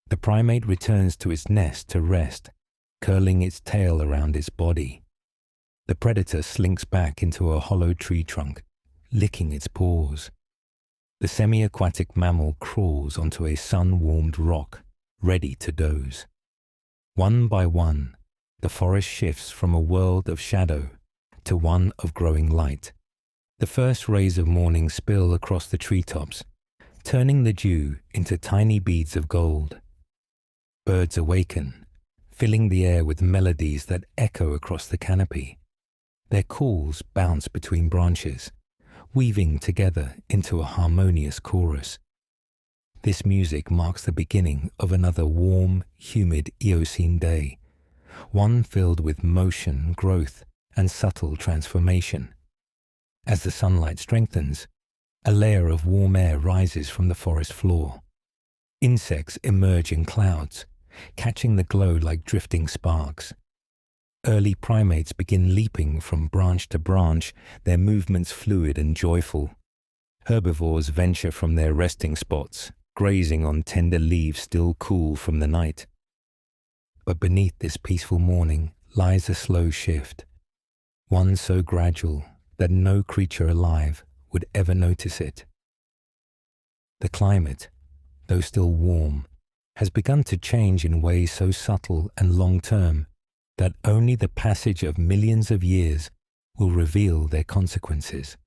The primate returns to its nest to rest, curling its tail around its body. The predator slinks back into a hollow tree trunk, licking its paws. The semi-aquatic mammal crawls onto a sun-warmed rock, ready to doze. One by one, the forest shifts from a world of shadow to one of growing light. The first rays of morning spill across the treetops, turning the dew into tiny beads of gold. Birds awaken, filling the air with melodies that echo across the canopy. Their calls bounce between branches, weaving together into a harmonious chorus. This music marks the beginning of another warm, humid Eocene day, one filled with motion, growth, and subtle transformation. As the sunlight strengthens, a layer of warm air rises from the forest floor. Insects emerge in clouds, catching the glow like drifting sparks. Early primates begin leaping from branch to branch, their movements fluid and joyful. Herbivores venture from their resting spots, grazing on tender leaves still cool from the night. But beneath this peaceful morning lies a slow shift, one so gradual that no creature alive would ever notice it. The climate, though still warm, has begun to change in ways so subtle and long-term that only the passage of millions of years will reveal their consequences.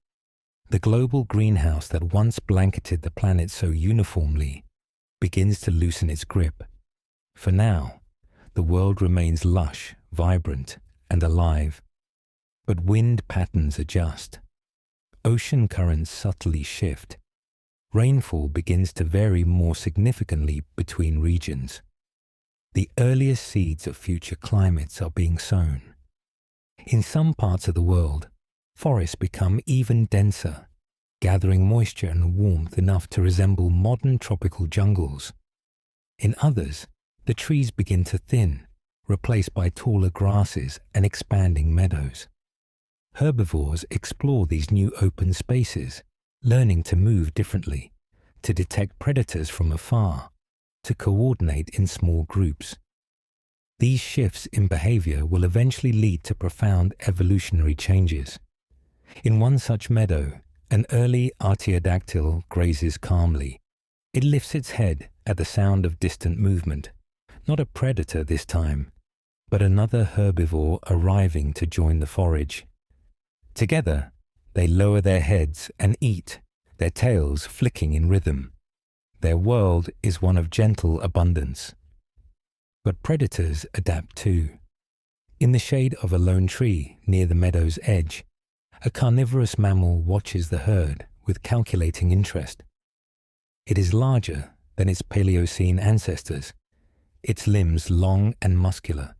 The global greenhouse that once blanketed the planet so uniformly begins to loosen its grip. For now, the world remains lush, vibrant, and alive. But wind patterns adjust. Ocean currents subtly shift. Rainfall begins to vary more significantly between regions. The earliest seeds of future climates are being sown. In some parts of the world, forests become even denser, gathering moisture and warmth enough to resemble modern tropical jungles. In others, the trees begin to thin, replaced by taller grasses and expanding meadows. Herbivores explore these new open spaces, learning to move differently, to detect predators from afar, to coordinate in small groups. These shifts in behavior will eventually lead to profound evolutionary changes. In one such meadow, an early artiodactyl grazes calmly. It lifts its head at the sound of distant movement, not a predator this time, but another herbivore arriving to join the forage. Together, they lower their heads and eat, their tails flicking in rhythm. Their world is one of gentle abundance. But predators adapt too. In the shade of a lone tree near the meadow's edge, a carnivorous mammal watches the herd with calculating interest. It is larger than its Paleocene ancestors, its limbs long and muscular,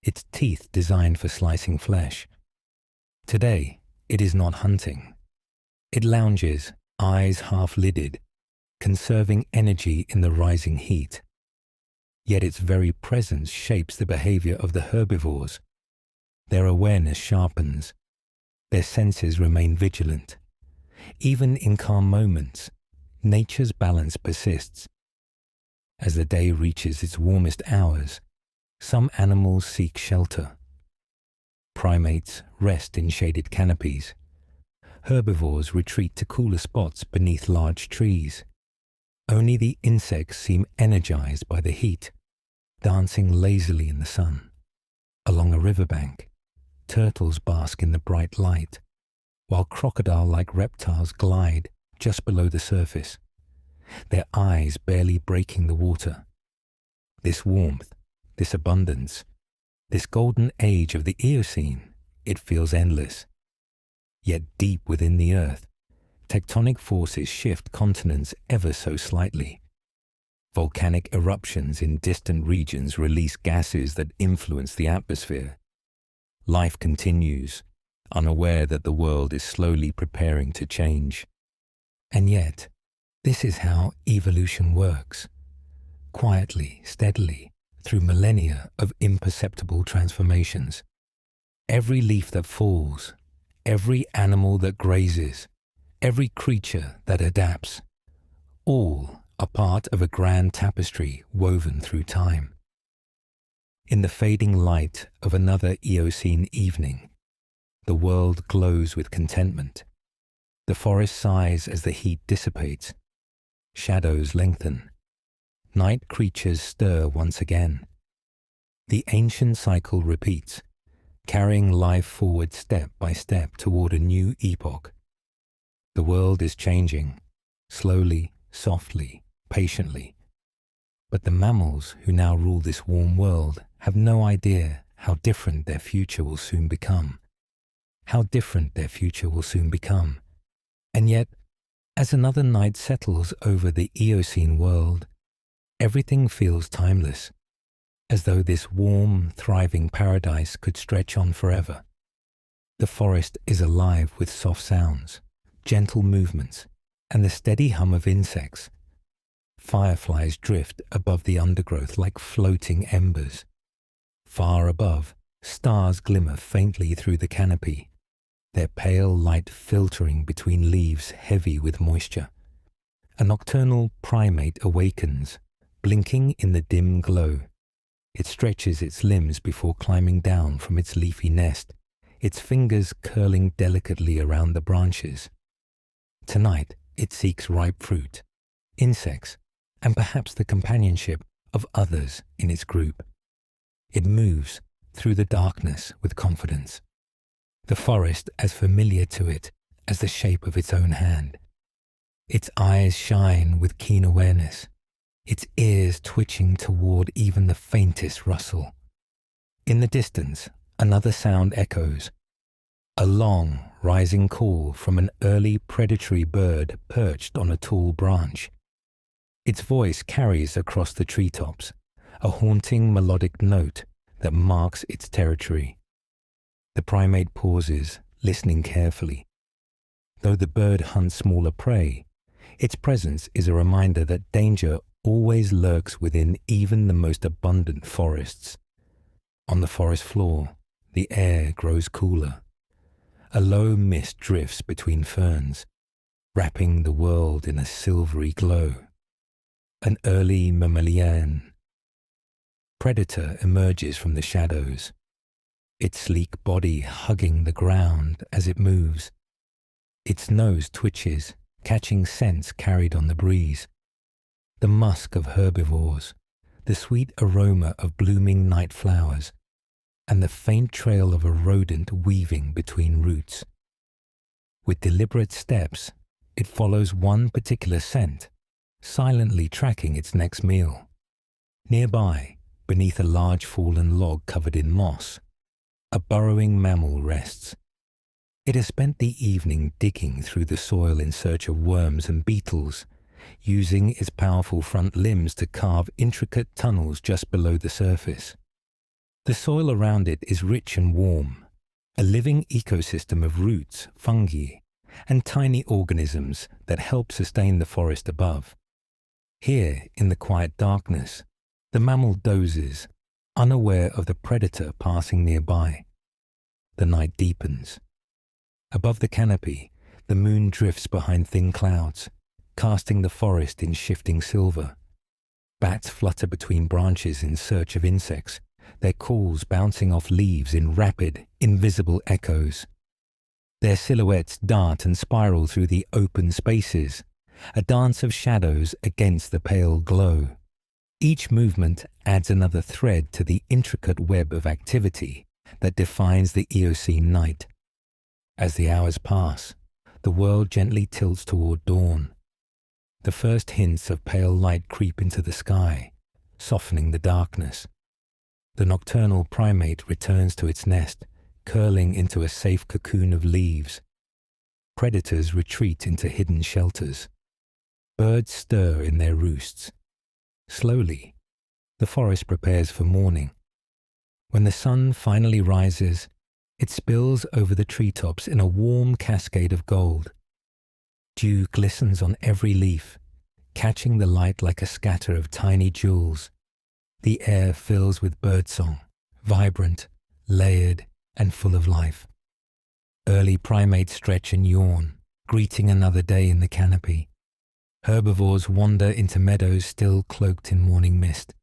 its teeth designed for slicing flesh. Today, it is not hunting. It lounges, eyes half-lidded, conserving energy in the rising heat. Yet its very presence shapes the behavior of the herbivores. Their awareness sharpens. Their senses remain vigilant. Even in calm moments, nature's balance persists. As the day reaches its warmest hours, some animals seek shelter. Primates rest in shaded canopies. Herbivores retreat to cooler spots beneath large trees. Only the insects seem energized by the heat, dancing lazily in the sun. Along a riverbank, turtles bask in the bright light, while crocodile-like reptiles glide just below the surface, their eyes barely breaking the water. This warmth, this abundance, this golden age of the Eocene, it feels endless. Yet deep within the earth, tectonic forces shift continents ever so slightly. Volcanic eruptions in distant regions release gases that influence the atmosphere. Life continues, unaware that the world is slowly preparing to change. And yet, this is how evolution works. Quietly, steadily, through millennia of imperceptible transformations. Every leaf that falls, every animal that grazes, every creature that adapts, all are part of a grand tapestry woven through time. In the fading light of another Eocene evening, the world glows with contentment. The forest sighs as the heat dissipates. Shadows lengthen. Night creatures stir once again. The ancient cycle repeats, carrying life forward step by step toward a new epoch. The world is changing, slowly, softly, patiently. But the mammals who now rule this warm world have no idea how different their future will soon become. How different their future will soon become. And yet, as another night settles over the Eocene world, everything feels timeless, as though this warm, thriving paradise could stretch on forever. The forest is alive with soft sounds, gentle movements, and the steady hum of insects. Fireflies drift above the undergrowth like floating embers. Far above, stars glimmer faintly through the canopy, their pale light filtering between leaves heavy with moisture. A nocturnal primate awakens, blinking in the dim glow. It stretches its limbs before climbing down from its leafy nest, its fingers curling delicately around the branches. Tonight, it seeks ripe fruit, insects, and perhaps the companionship of others in its group. It moves through the darkness with confidence, the forest as familiar to it as the shape of its own hand. Its eyes shine with keen awareness, its ears twitching toward even the faintest rustle. In the distance, another sound echoes, a long, rising call from an early predatory bird perched on a tall branch. Its voice carries across the treetops, a haunting melodic note that marks its territory. The primate pauses, listening carefully. Though the bird hunts smaller prey, its presence is a reminder that danger always lurks within even the most abundant forests. On the forest floor, the air grows cooler. A low mist drifts between ferns, wrapping the world in a silvery glow. An early mammalian predator emerges from the shadows, its sleek body hugging the ground as it moves. Its nose twitches, catching scents carried on the breeze. The musk of herbivores, the sweet aroma of blooming night flowers, and the faint trail of a rodent weaving between roots. With deliberate steps, it follows one particular scent, silently tracking its next meal. Nearby, beneath a large fallen log covered in moss, a burrowing mammal rests. It has spent the evening digging through the soil in search of worms and beetles, using its powerful front limbs to carve intricate tunnels just below the surface. The soil around it is rich and warm, a living ecosystem of roots, fungi, and tiny organisms that help sustain the forest above. Here, in the quiet darkness, the mammal dozes, unaware of the predator passing nearby. The night deepens. Above the canopy, the moon drifts behind thin clouds, casting the forest in shifting silver. Bats flutter between branches in search of insects, their calls bouncing off leaves in rapid, invisible echoes. Their silhouettes dart and spiral through the open spaces, a dance of shadows against the pale glow. Each movement adds another thread to the intricate web of activity that defines the Eocene night. As the hours pass, the world gently tilts toward dawn. The first hints of pale light creep into the sky, softening the darkness. The nocturnal primate returns to its nest, curling into a safe cocoon of leaves. Predators retreat into hidden shelters. Birds stir in their roosts. Slowly, the forest prepares for morning. When the sun finally rises, it spills over the treetops in a warm cascade of gold. Dew glistens on every leaf, catching the light like a scatter of tiny jewels. The air fills with birdsong, vibrant, layered, and full of life. Early primates stretch and yawn, greeting another day in the canopy. Herbivores wander into meadows still cloaked in morning mist.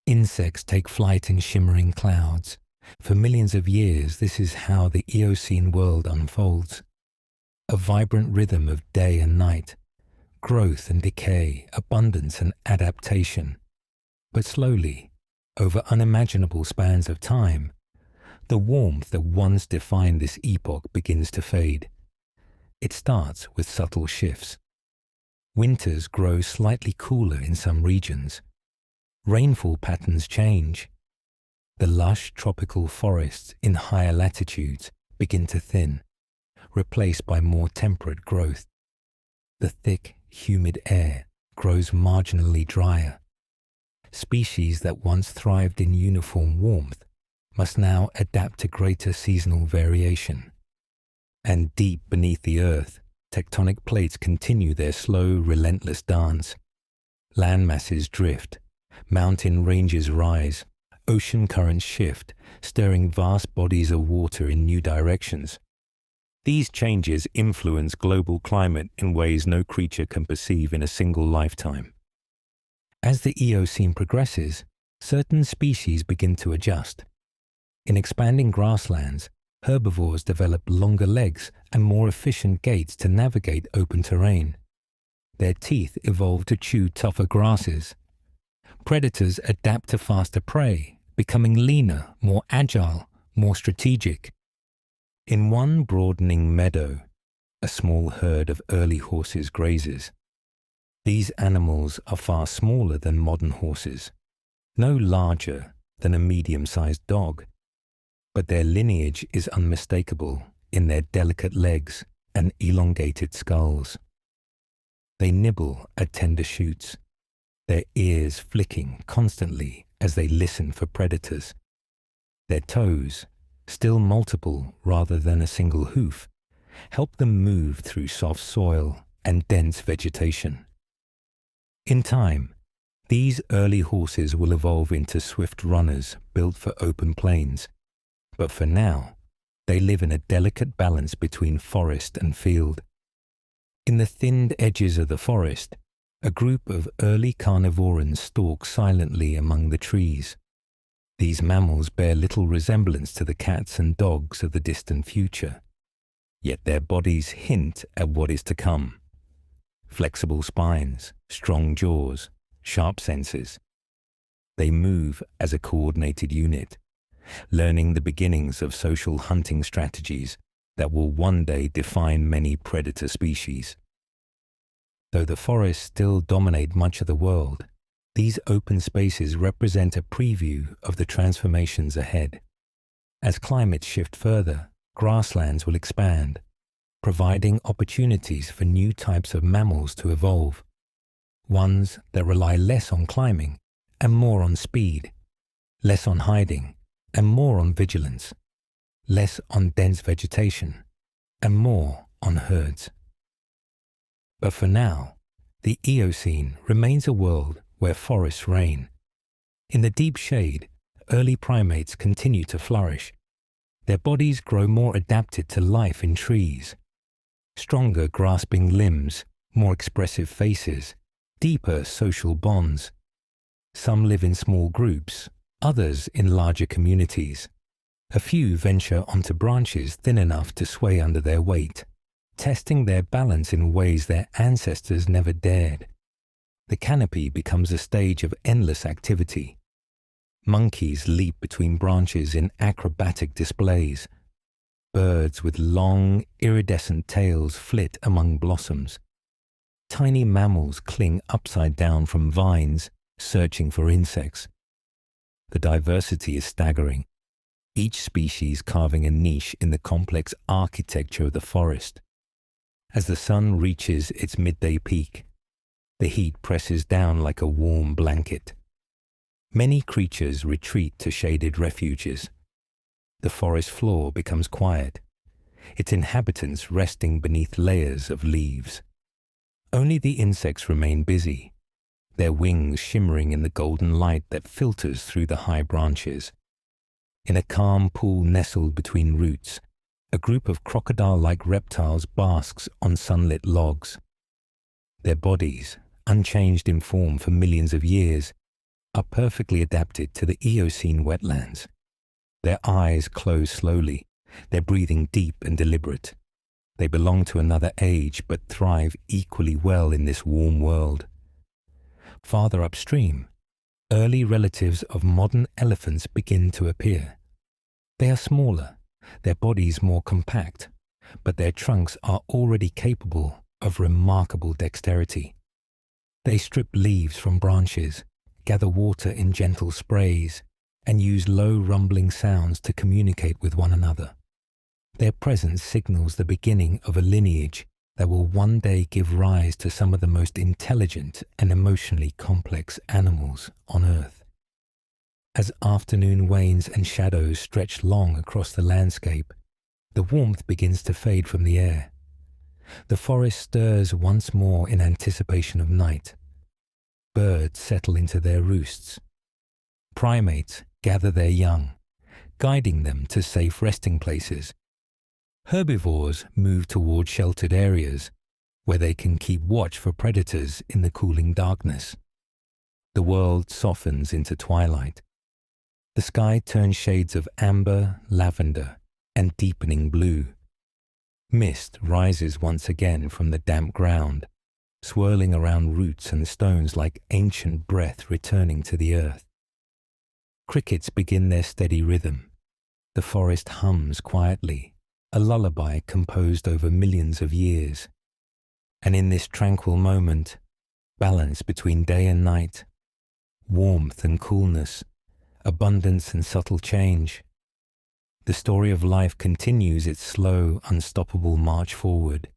Insects take flight in shimmering clouds. For millions of years, this is how the Eocene world unfolds. A vibrant rhythm of day and night, growth and decay, abundance and adaptation. But slowly, over unimaginable spans of time, the warmth that once defined this epoch begins to fade. It starts with subtle shifts. Winters grow slightly cooler in some regions. Rainfall patterns change. The lush tropical forests in higher latitudes begin to thin, replaced by more temperate growth. The thick, humid air grows marginally drier. Species that once thrived in uniform warmth must now adapt to greater seasonal variation. And deep beneath the earth, tectonic plates continue their slow, relentless dance. Land masses drift, mountain ranges rise, ocean currents shift, stirring vast bodies of water in new directions. These changes influence global climate in ways no creature can perceive in a single lifetime. As the Eocene progresses, certain species begin to adjust. In expanding grasslands, herbivores develop longer legs and more efficient gaits to navigate open terrain. Their teeth evolve to chew tougher grasses. Predators adapt to faster prey, becoming leaner, more agile, more strategic. In one broadening meadow, a small herd of early horses grazes. These animals are far smaller than modern horses, no larger than a medium-sized dog, but their lineage is unmistakable in their delicate legs and elongated skulls. They nibble at tender shoots, their ears flicking constantly as they listen for predators. Their toes, still multiple rather than a single hoof, help them move through soft soil and dense vegetation. In time, these early horses will evolve into swift runners built for open plains, but for now, they live in a delicate balance between forest and field. In the thinned edges of the forest, a group of early carnivorans stalk silently among the trees. These mammals bear little resemblance to the cats and dogs of the distant future, yet their bodies hint at what is to come. Flexible spines, strong jaws, sharp senses. They move as a coordinated unit, learning the beginnings of social hunting strategies that will one day define many predator species. Though the forests still dominate much of the world, These open spaces represent a preview of the transformations ahead. As climates shift further, grasslands will expand, providing opportunities for new types of mammals to evolve, ones that rely less on climbing and more on speed, less on hiding and more on vigilance, less on dense vegetation and more on herds. But for now, the Eocene remains a world where forests reign. In the deep shade, early primates continue to flourish. Their bodies grow more adapted to life in trees. Stronger grasping limbs, more expressive faces, deeper social bonds. Some live in small groups, others in larger communities. A few venture onto branches thin enough to sway under their weight, testing their balance in ways their ancestors never dared. The canopy becomes a stage of endless activity. Monkeys leap between branches in acrobatic displays. Birds with long, iridescent tails flit among blossoms. Tiny mammals cling upside down from vines, searching for insects. The diversity is staggering, each species carving a niche in the complex architecture of the forest. As the sun reaches its midday peak, the heat presses down like a warm blanket. Many creatures retreat to shaded refuges. The forest floor becomes quiet, its inhabitants resting beneath layers of leaves. Only the insects remain busy, their wings shimmering in the golden light that filters through the high branches. In a calm pool nestled between roots, a group of crocodile-like reptiles basks on sunlit logs. Their bodies, unchanged in form for millions of years, are perfectly adapted to the Eocene wetlands. Their eyes close slowly, their breathing deep and deliberate. They belong to another age but thrive equally well in this warm world. Farther upstream, early relatives of modern elephants begin to appear. They are smaller, their bodies more compact, but their trunks are already capable of remarkable dexterity. They strip leaves from branches, gather water in gentle sprays, and use low rumbling sounds to communicate with one another. Their presence signals the beginning of a lineage that will one day give rise to some of the most intelligent and emotionally complex animals on Earth. As afternoon wanes and shadows stretch long across the landscape, the warmth begins to fade from the air. The forest stirs once more in anticipation of night. Birds settle into their roosts. Primates gather their young, guiding them to safe resting places. Herbivores move toward sheltered areas where they can keep watch for predators in the cooling darkness. The world softens into twilight. The sky turns shades of amber, lavender, and deepening blue. Mist rises once again from the damp ground, swirling around roots and stones like ancient breath returning to the earth. Crickets begin their steady rhythm. The forest hums quietly, a lullaby composed over millions of years. And in this tranquil moment, balance between day and night, warmth and coolness, abundance and subtle change, the story of life continues its slow, unstoppable march forward.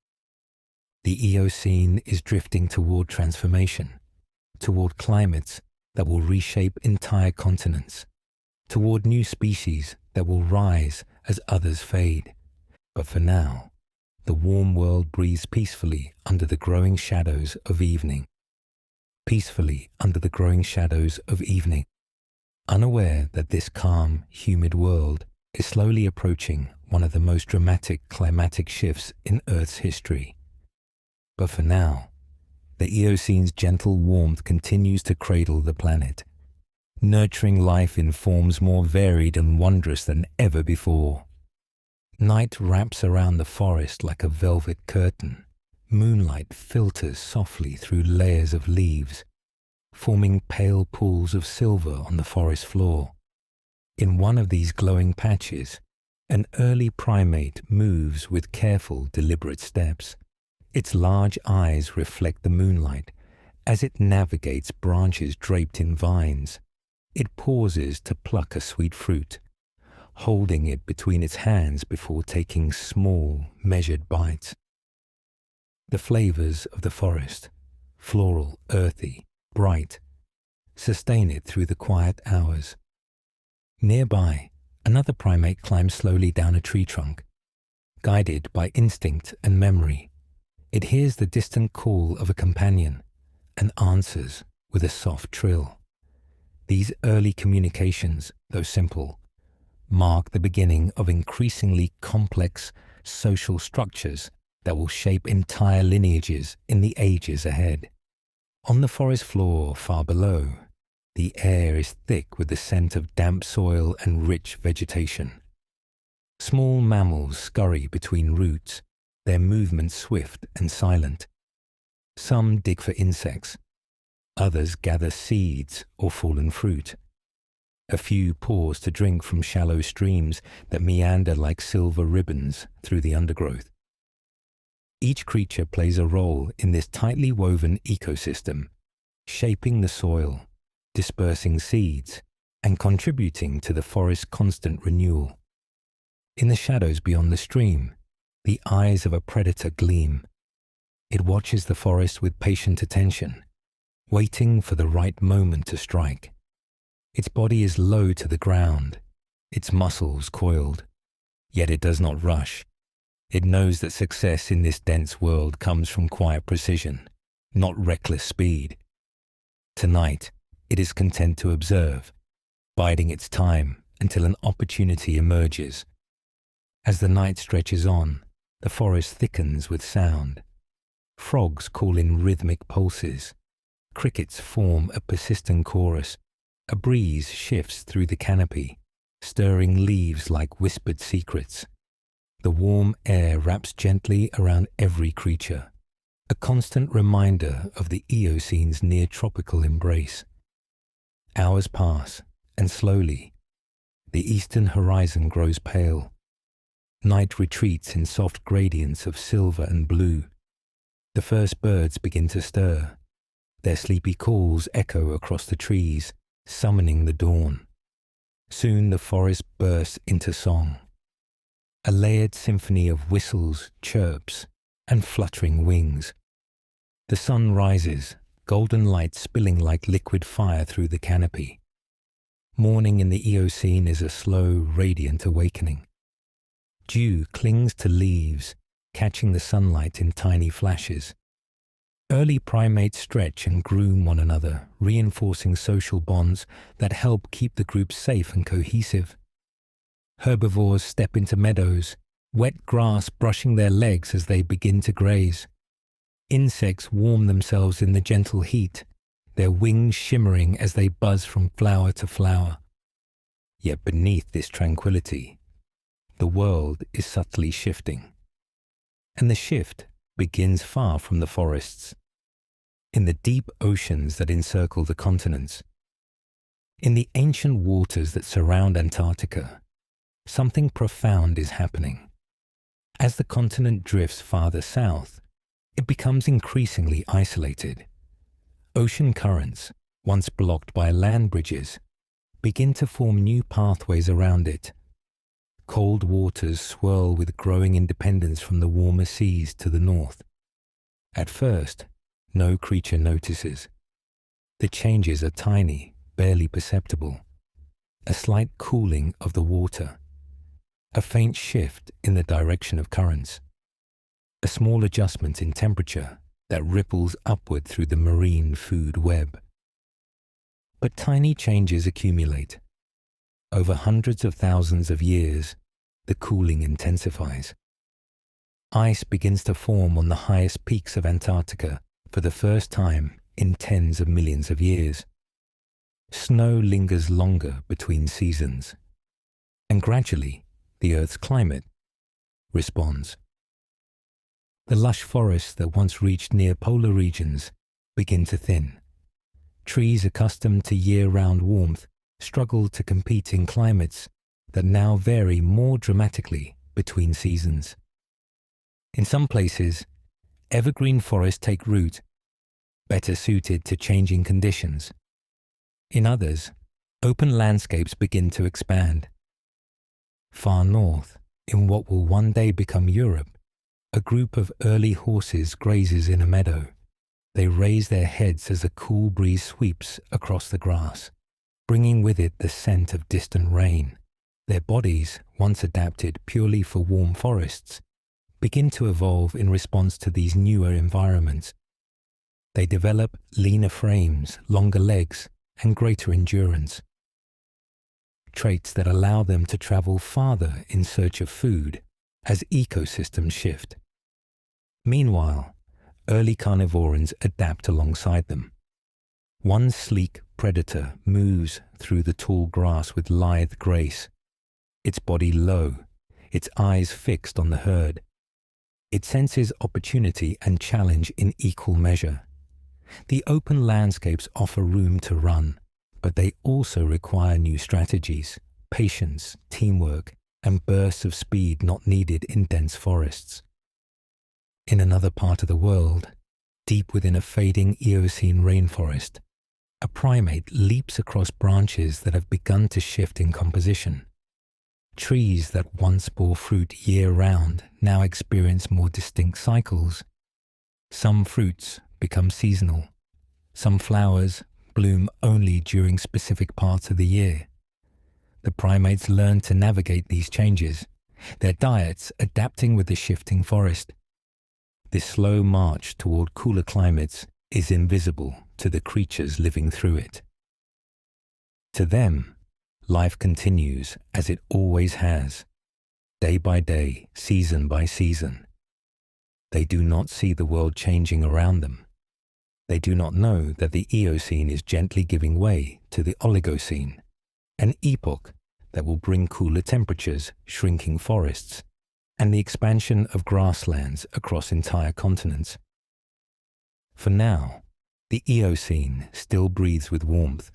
The Eocene is drifting toward transformation, toward climates that will reshape entire continents, toward new species that will rise as others fade. But for now, the warm world breathes peacefully under the growing shadows of evening. Peacefully under the growing shadows of evening, unaware that this calm, humid world is slowly approaching one of the most dramatic climatic shifts in Earth's history. But for now, the Eocene's gentle warmth continues to cradle the planet, nurturing life in forms more varied and wondrous than ever before. Night wraps around the forest like a velvet curtain. Moonlight filters softly through layers of leaves, forming pale pools of silver on the forest floor. In one of these glowing patches, an early primate moves with careful, deliberate steps. Its large eyes reflect the moonlight, As it navigates branches draped in vines, it pauses to pluck a sweet fruit, holding it between its hands before taking small, measured bites. The flavors of the forest, floral, earthy, bright, sustain it through the quiet hours. Nearby, another primate climbs slowly down a tree trunk. Guided by instinct and memory, it hears the distant call of a companion and answers with a soft trill. These early communications, though simple, mark the beginning of increasingly complex social structures that will shape entire lineages in the ages ahead. On the forest floor far below, the air is thick with the scent of damp soil and rich vegetation. Small mammals scurry between roots, their movements swift and silent. Some dig for insects, others gather seeds or fallen fruit. A few pause to drink from shallow streams that meander like silver ribbons through the undergrowth. Each creature plays a role in this tightly woven ecosystem, shaping the soil, dispersing seeds, and contributing to the forest's constant renewal. In the shadows beyond the stream, the eyes of a predator gleam. It watches the forest with patient attention, waiting for the right moment to strike. Its body is low to the ground, its muscles coiled, yet it does not rush. It knows that success in this dense world comes from quiet precision, not reckless speed. Tonight, it is content to observe, biding its time until an opportunity emerges. As the night stretches on, the forest thickens with sound. Frogs call in rhythmic pulses. Crickets form a persistent chorus. A breeze shifts through the canopy, stirring leaves like whispered secrets. The warm air wraps gently around every creature, a constant reminder of the Eocene's near-tropical embrace. Hours pass, and slowly, the eastern horizon grows pale. Night retreats in soft gradients of silver and blue. The first birds begin to stir. Their sleepy calls echo across the trees, summoning the dawn. Soon the forest bursts into song, a layered symphony of whistles, chirps, and fluttering wings. The sun rises, golden light spilling like liquid fire through the canopy. Morning in the Eocene is a slow, radiant awakening. Dew clings to leaves, catching the sunlight in tiny flashes. Early primates stretch and groom one another, reinforcing social bonds that help keep the group safe and cohesive. Herbivores step into meadows, wet grass brushing their legs as they begin to graze. Insects warm themselves in the gentle heat, their wings shimmering as they buzz from flower to flower. Yet beneath this tranquility, the world is subtly shifting. And the shift begins far from the forests, in the deep oceans that encircle the continents. In the ancient waters that surround Antarctica, something profound is happening. As the continent drifts farther south, it becomes increasingly isolated. Ocean currents, once blocked by land bridges, begin to form new pathways around it. Cold waters swirl with growing independence from the warmer seas to the north. At first, no creature notices. The changes are tiny, barely perceptible. A slight cooling of the water, a faint shift in the direction of currents, a small adjustment in temperature that ripples upward through the marine food web. But tiny changes accumulate. Over hundreds of thousands of years, the cooling intensifies. Ice begins to form on the highest peaks of Antarctica for the first time in tens of millions of years. Snow lingers longer between seasons, and gradually the Earth's climate responds. The lush forests that once reached near polar regions begin to thin. Trees accustomed to year-round warmth struggle to compete in climates that now vary more dramatically between seasons. In some places, evergreen forests take root, better suited to changing conditions. In others, open landscapes begin to expand. Far north, in what will one day become Europe, a group of early horses grazes in a meadow. They raise their heads as a cool breeze sweeps across the grass, bringing with it the scent of distant rain. Their bodies, once adapted purely for warm forests, begin to evolve in response to these newer environments. They develop leaner frames, longer legs, and greater endurance. Traits that allow them to travel farther in search of food as ecosystems shift. Meanwhile, early carnivorans adapt alongside them. One sleek predator moves through the tall grass with lithe grace, its body low, its eyes fixed on the herd. It senses opportunity and challenge in equal measure. The open landscapes offer room to run, but they also require new strategies, patience, teamwork, and bursts of speed not needed in dense forests. In another part of the world, deep within a fading Eocene rainforest, a primate leaps across branches that have begun to shift in composition. Trees that once bore fruit year-round now experience more distinct cycles. Some fruits become seasonal. Some flowers bloom only during specific parts of the year. The primates learn to navigate these changes, their diets adapting with the shifting forest. This slow march toward cooler climates is invisible to the creatures living through it. To them, life continues as it always has, day by day, season by season. They do not see the world changing around them. They do not know that the Eocene is gently giving way to the Oligocene, an epoch that will bring cooler temperatures, shrinking forests, and the expansion of grasslands across entire continents. For now, the Eocene still breathes with warmth,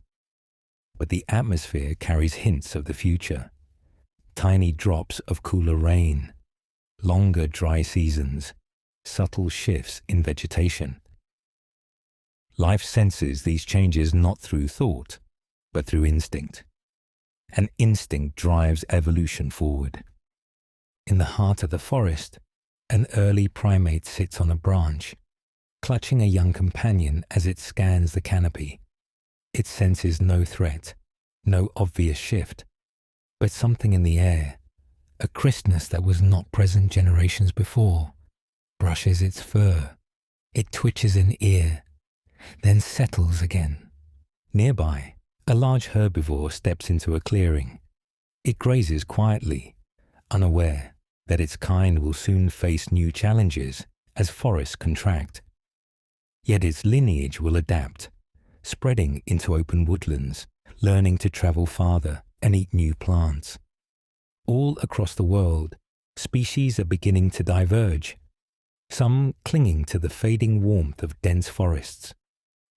but the atmosphere carries hints of the future. Tiny drops of cooler rain, longer dry seasons, subtle shifts in vegetation. Life senses these changes not through thought, but through instinct. And instinct drives evolution forward. In the heart of the forest, an early primate sits on a branch, clutching a young companion as it scans the canopy. It senses no threat, no obvious shift, but something in the air, a crispness that was not present generations before, brushes its fur. It twitches an ear, then settles again. Nearby, a large herbivore steps into a clearing. It grazes quietly, unaware that its kind will soon face new challenges as forests contract. Yet its lineage will adapt, spreading into open woodlands, learning to travel farther and eat new plants. All across the world, species are beginning to diverge, some clinging to the fading warmth of dense forests,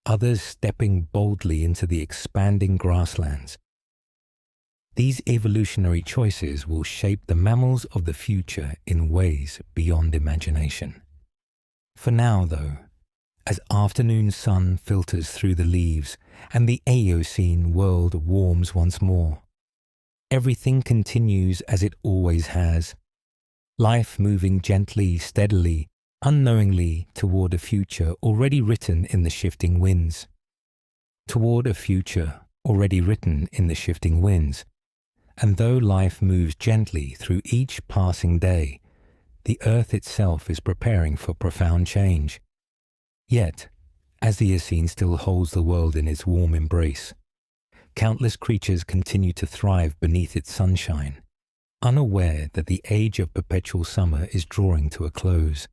others stepping boldly into the expanding grasslands. These evolutionary choices will shape the mammals of the future in ways beyond imagination. For now, though, as afternoon sun filters through the leaves and the Eocene world warms once more, everything continues as it always has, life moving gently, steadily, unknowingly toward a future already written in the shifting winds. Toward a future already written in the shifting winds. And though life moves gently through each passing day, the earth itself is preparing for profound change. Yet, as the Eocene still holds the world in its warm embrace, countless creatures continue to thrive beneath its sunshine, unaware that the age of perpetual summer is drawing to a close.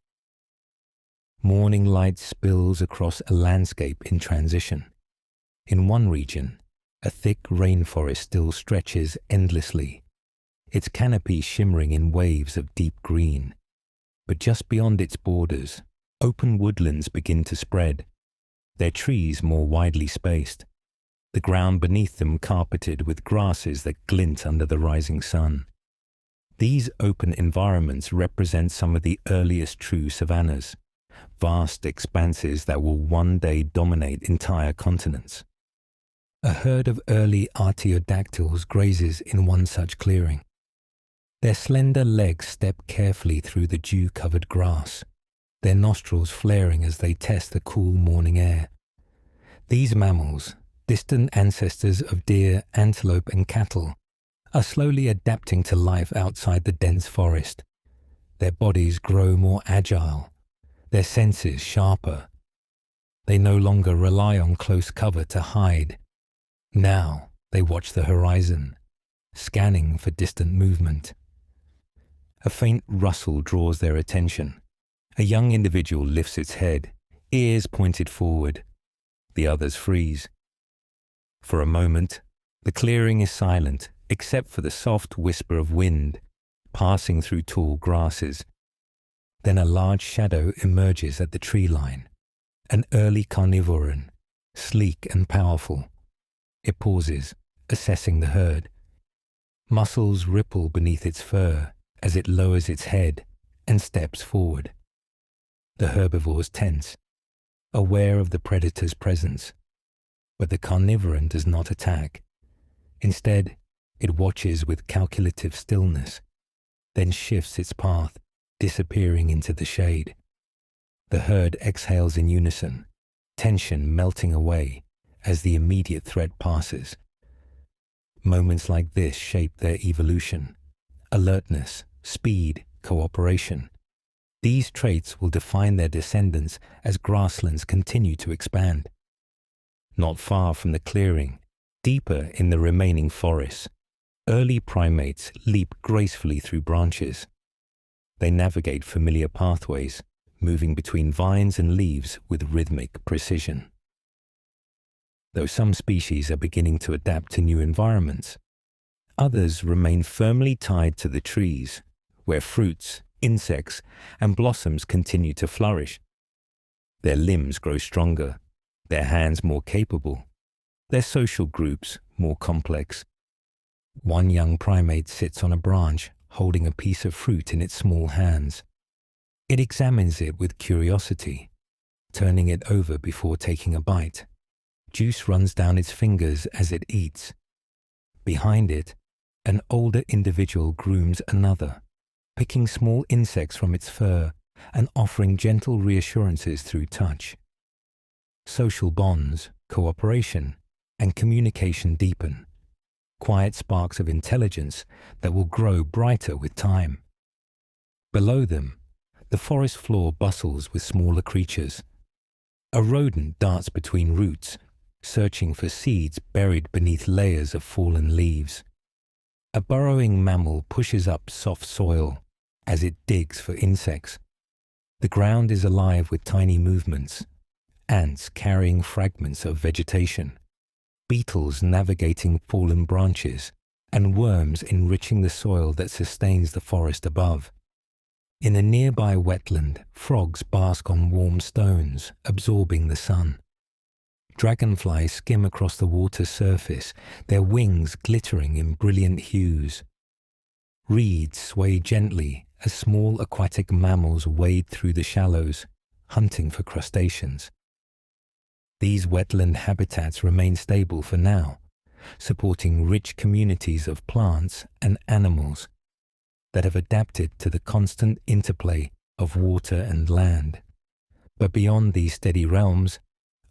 Morning light spills across a landscape in transition. In one region, a thick rainforest still stretches endlessly, its canopy shimmering in waves of deep green. But just beyond its borders, open woodlands begin to spread, their trees more widely spaced, the ground beneath them carpeted with grasses that glint under the rising sun. These open environments represent some of the earliest true savannas, vast expanses that will one day dominate entire continents. A herd of early artiodactyls grazes in one such clearing. Their slender legs step carefully through the dew-covered grass, their nostrils flaring as they test the cool morning air. These mammals, distant ancestors of deer, antelope, and cattle, are slowly adapting to life outside the dense forest. Their bodies grow more agile, their senses sharper. They no longer rely on close cover to hide. Now they watch the horizon, scanning for distant movement. A faint rustle draws their attention. A young individual lifts its head, ears pointed forward. The others freeze. For a moment, the clearing is silent except for the soft whisper of wind passing through tall grasses. Then a large shadow emerges at the tree line, an early carnivoran, sleek and powerful. It pauses, assessing the herd. Muscles ripple beneath its fur as it lowers its head and steps forward. The herbivores tense, aware of the predator's presence. But the carnivoran does not attack. Instead, it watches with calculative stillness, then shifts its path, disappearing into the shade. The herd exhales in unison, tension melting away as the immediate threat passes. Moments like this shape their evolution. Alertness, speed, cooperation. These traits will define their descendants as grasslands continue to expand. Not far from the clearing, deeper in the remaining forests, early primates leap gracefully through branches. They navigate familiar pathways, moving between vines and leaves with rhythmic precision. Though some species are beginning to adapt to new environments, others remain firmly tied to the trees, where fruits, insects, and blossoms continue to flourish. Their limbs grow stronger, their hands more capable, their social groups more complex. One young primate sits on a branch, holding a piece of fruit in its small hands. It examines it with curiosity, turning it over before taking a bite. Juice runs down its fingers as it eats. Behind it, an older individual grooms another, picking small insects from its fur and offering gentle reassurances through touch. Social bonds, cooperation, and communication deepen, quiet sparks of intelligence that will grow brighter with time. Below them, the forest floor bustles with smaller creatures. A rodent darts between roots, searching for seeds buried beneath layers of fallen leaves. A burrowing mammal pushes up soft soil as it digs for insects. The ground is alive with tiny movements, ants carrying fragments of vegetation, beetles navigating fallen branches, and worms enriching the soil that sustains the forest above. In a nearby wetland, frogs bask on warm stones, absorbing the sun. Dragonflies skim across the water's surface, their wings glittering in brilliant hues. Reeds sway gently as small aquatic mammals wade through the shallows, hunting for crustaceans. These wetland habitats remain stable for now, supporting rich communities of plants and animals that have adapted to the constant interplay of water and land. But beyond these steady realms,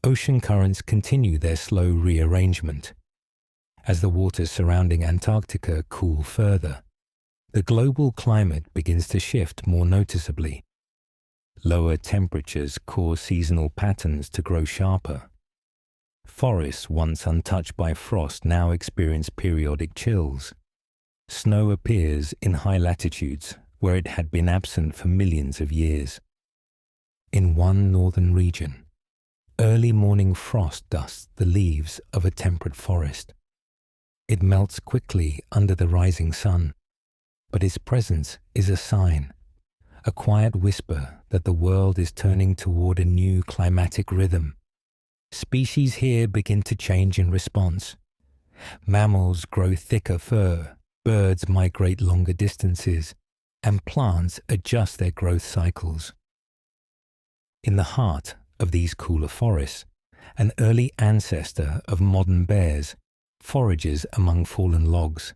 ocean currents continue their slow rearrangement. As the waters surrounding Antarctica cool further, the global climate begins to shift more noticeably. Lower temperatures cause seasonal patterns to grow sharper. Forests once untouched by frost now experience periodic chills. Snow appears in high latitudes where it had been absent for millions of years. In one northern region, early morning frost dusts the leaves of a temperate forest. It melts quickly under the rising sun, but its presence is a sign, a quiet whisper that the world is turning toward a new climatic rhythm. Species here begin to change in response. Mammals grow thicker fur, birds migrate longer distances, and plants adjust their growth cycles. In the heart of these cooler forests, an early ancestor of modern bears forages among fallen logs.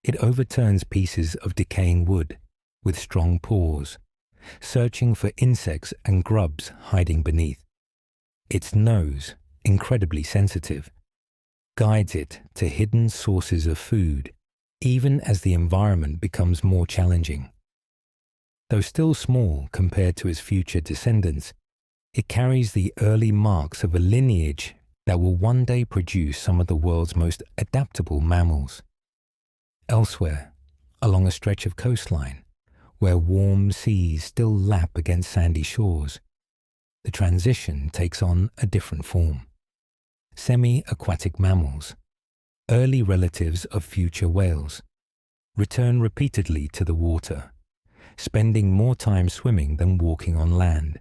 It overturns pieces of decaying wood with strong paws, searching for insects and grubs hiding beneath. Its nose, incredibly sensitive, guides it to hidden sources of food, even as the environment becomes more challenging. Though still small compared to its future descendants, it carries the early marks of a lineage that will one day produce some of the world's most adaptable mammals. Elsewhere, along a stretch of coastline, where warm seas still lap against sandy shores, the transition takes on a different form. Semi-aquatic mammals, early relatives of future whales, return repeatedly to the water, spending more time swimming than walking on land.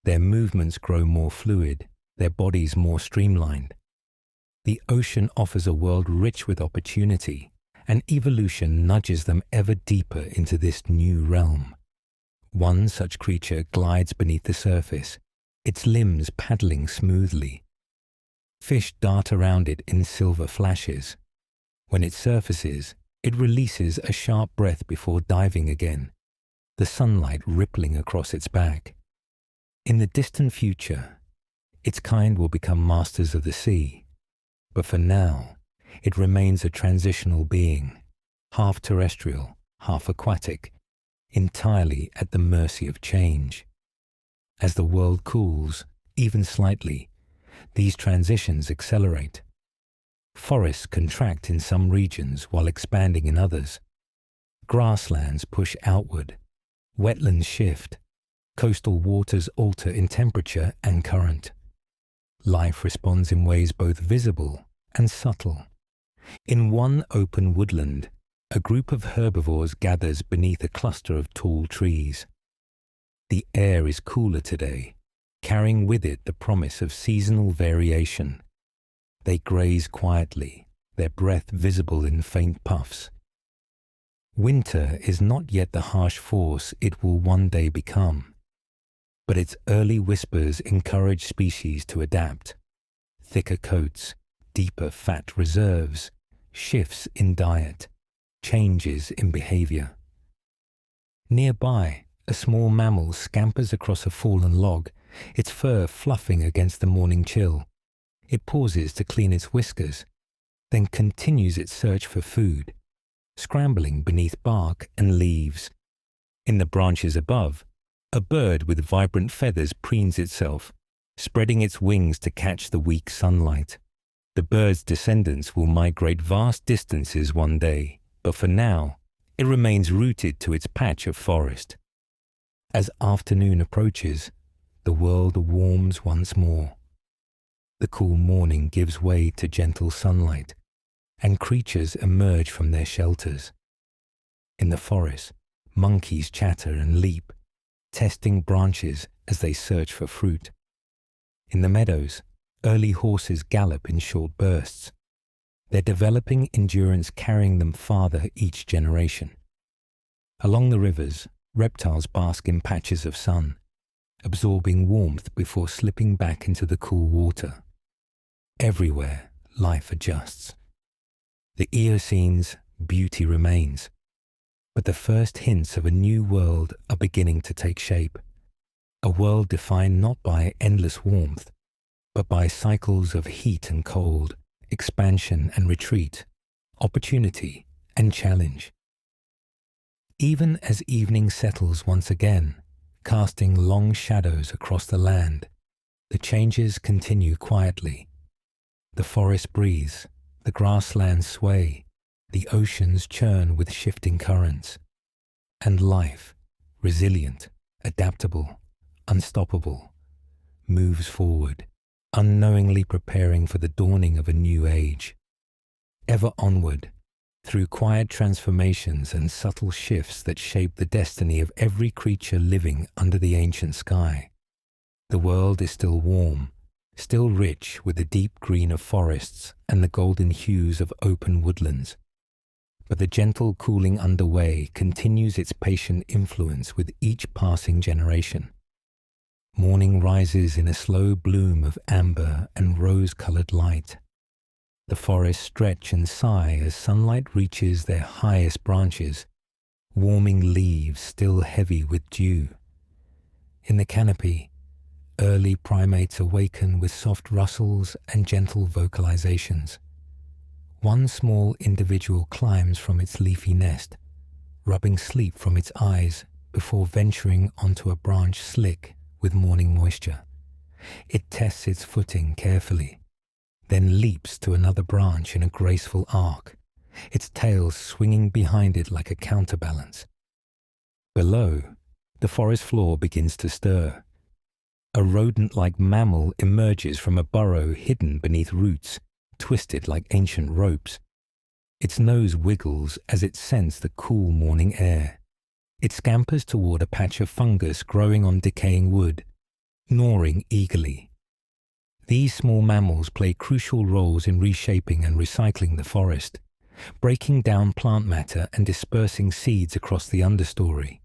Their movements grow more fluid, their bodies more streamlined. The ocean offers a world rich with opportunity, and evolution nudges them ever deeper into this new realm. One such creature glides beneath the surface, its limbs paddling smoothly. Fish dart around it in silver flashes. When it surfaces, it releases a sharp breath before diving again, the sunlight rippling across its back. In the distant future, its kind will become masters of the sea, but for now, it remains a transitional being, half terrestrial, half aquatic, entirely at the mercy of change. As the world cools, even slightly, these transitions accelerate. Forests contract in some regions while expanding in others. Grasslands push outward, wetlands shift, coastal waters alter in temperature and current. Life responds in ways both visible and subtle. In one open woodland, a group of herbivores gathers beneath a cluster of tall trees. The air is cooler today, carrying with it the promise of seasonal variation. They graze quietly, their breath visible in faint puffs. Winter is not yet the harsh force it will one day become, but its early whispers encourage species to adapt. Thicker coats, deeper fat reserves, shifts in diet, changes in behavior. Nearby, a small mammal scampers across a fallen log, its fur fluffing against the morning chill. It pauses to clean its whiskers, then continues its search for food, scrambling beneath bark and leaves. In the branches above, a bird with vibrant feathers preens itself, spreading its wings to catch the weak sunlight. The bird's descendants will migrate vast distances one day, but for now, it remains rooted to its patch of forest. As afternoon approaches, the world warms once more. The cool morning gives way to gentle sunlight, and creatures emerge from their shelters. In the forest, monkeys chatter and leap, testing branches as they search for fruit. In the meadows, early horses gallop in short bursts, their developing endurance carrying them farther each generation. Along the rivers, reptiles bask in patches of sun, absorbing warmth before slipping back into the cool water. Everywhere, life adjusts. The Eocene's beauty remains, but the first hints of a new world are beginning to take shape. A world defined not by endless warmth, but by cycles of heat and cold, expansion and retreat, opportunity and challenge. Even as evening settles once again, casting long shadows across the land, the changes continue quietly. The forest breathes, the grasslands sway, the oceans churn with shifting currents, and life, resilient, adaptable, unstoppable, moves forward, unknowingly preparing for the dawning of a new age. Ever onward, through quiet transformations and subtle shifts that shape the destiny of every creature living under the ancient sky. The world is still warm, still rich with the deep green of forests and the golden hues of open woodlands. But the gentle cooling underway continues its patient influence with each passing generation. Morning rises in a slow bloom of amber and rose-colored light. The forests stretch and sigh as sunlight reaches their highest branches, warming leaves still heavy with dew. In the canopy, early primates awaken with soft rustles and gentle vocalizations. One small individual climbs from its leafy nest, rubbing sleep from its eyes before venturing onto a branch slick with morning moisture. It tests its footing carefully, then leaps to another branch in a graceful arc, its tail swinging behind it like a counterbalance. Below, the forest floor begins to stir. A rodent-like mammal emerges from a burrow hidden beneath roots, twisted like ancient ropes. Its nose wiggles as it scents the cool morning air. It scampers toward a patch of fungus growing on decaying wood, gnawing eagerly. These small mammals play crucial roles in reshaping and recycling the forest, breaking down plant matter and dispersing seeds across the understory.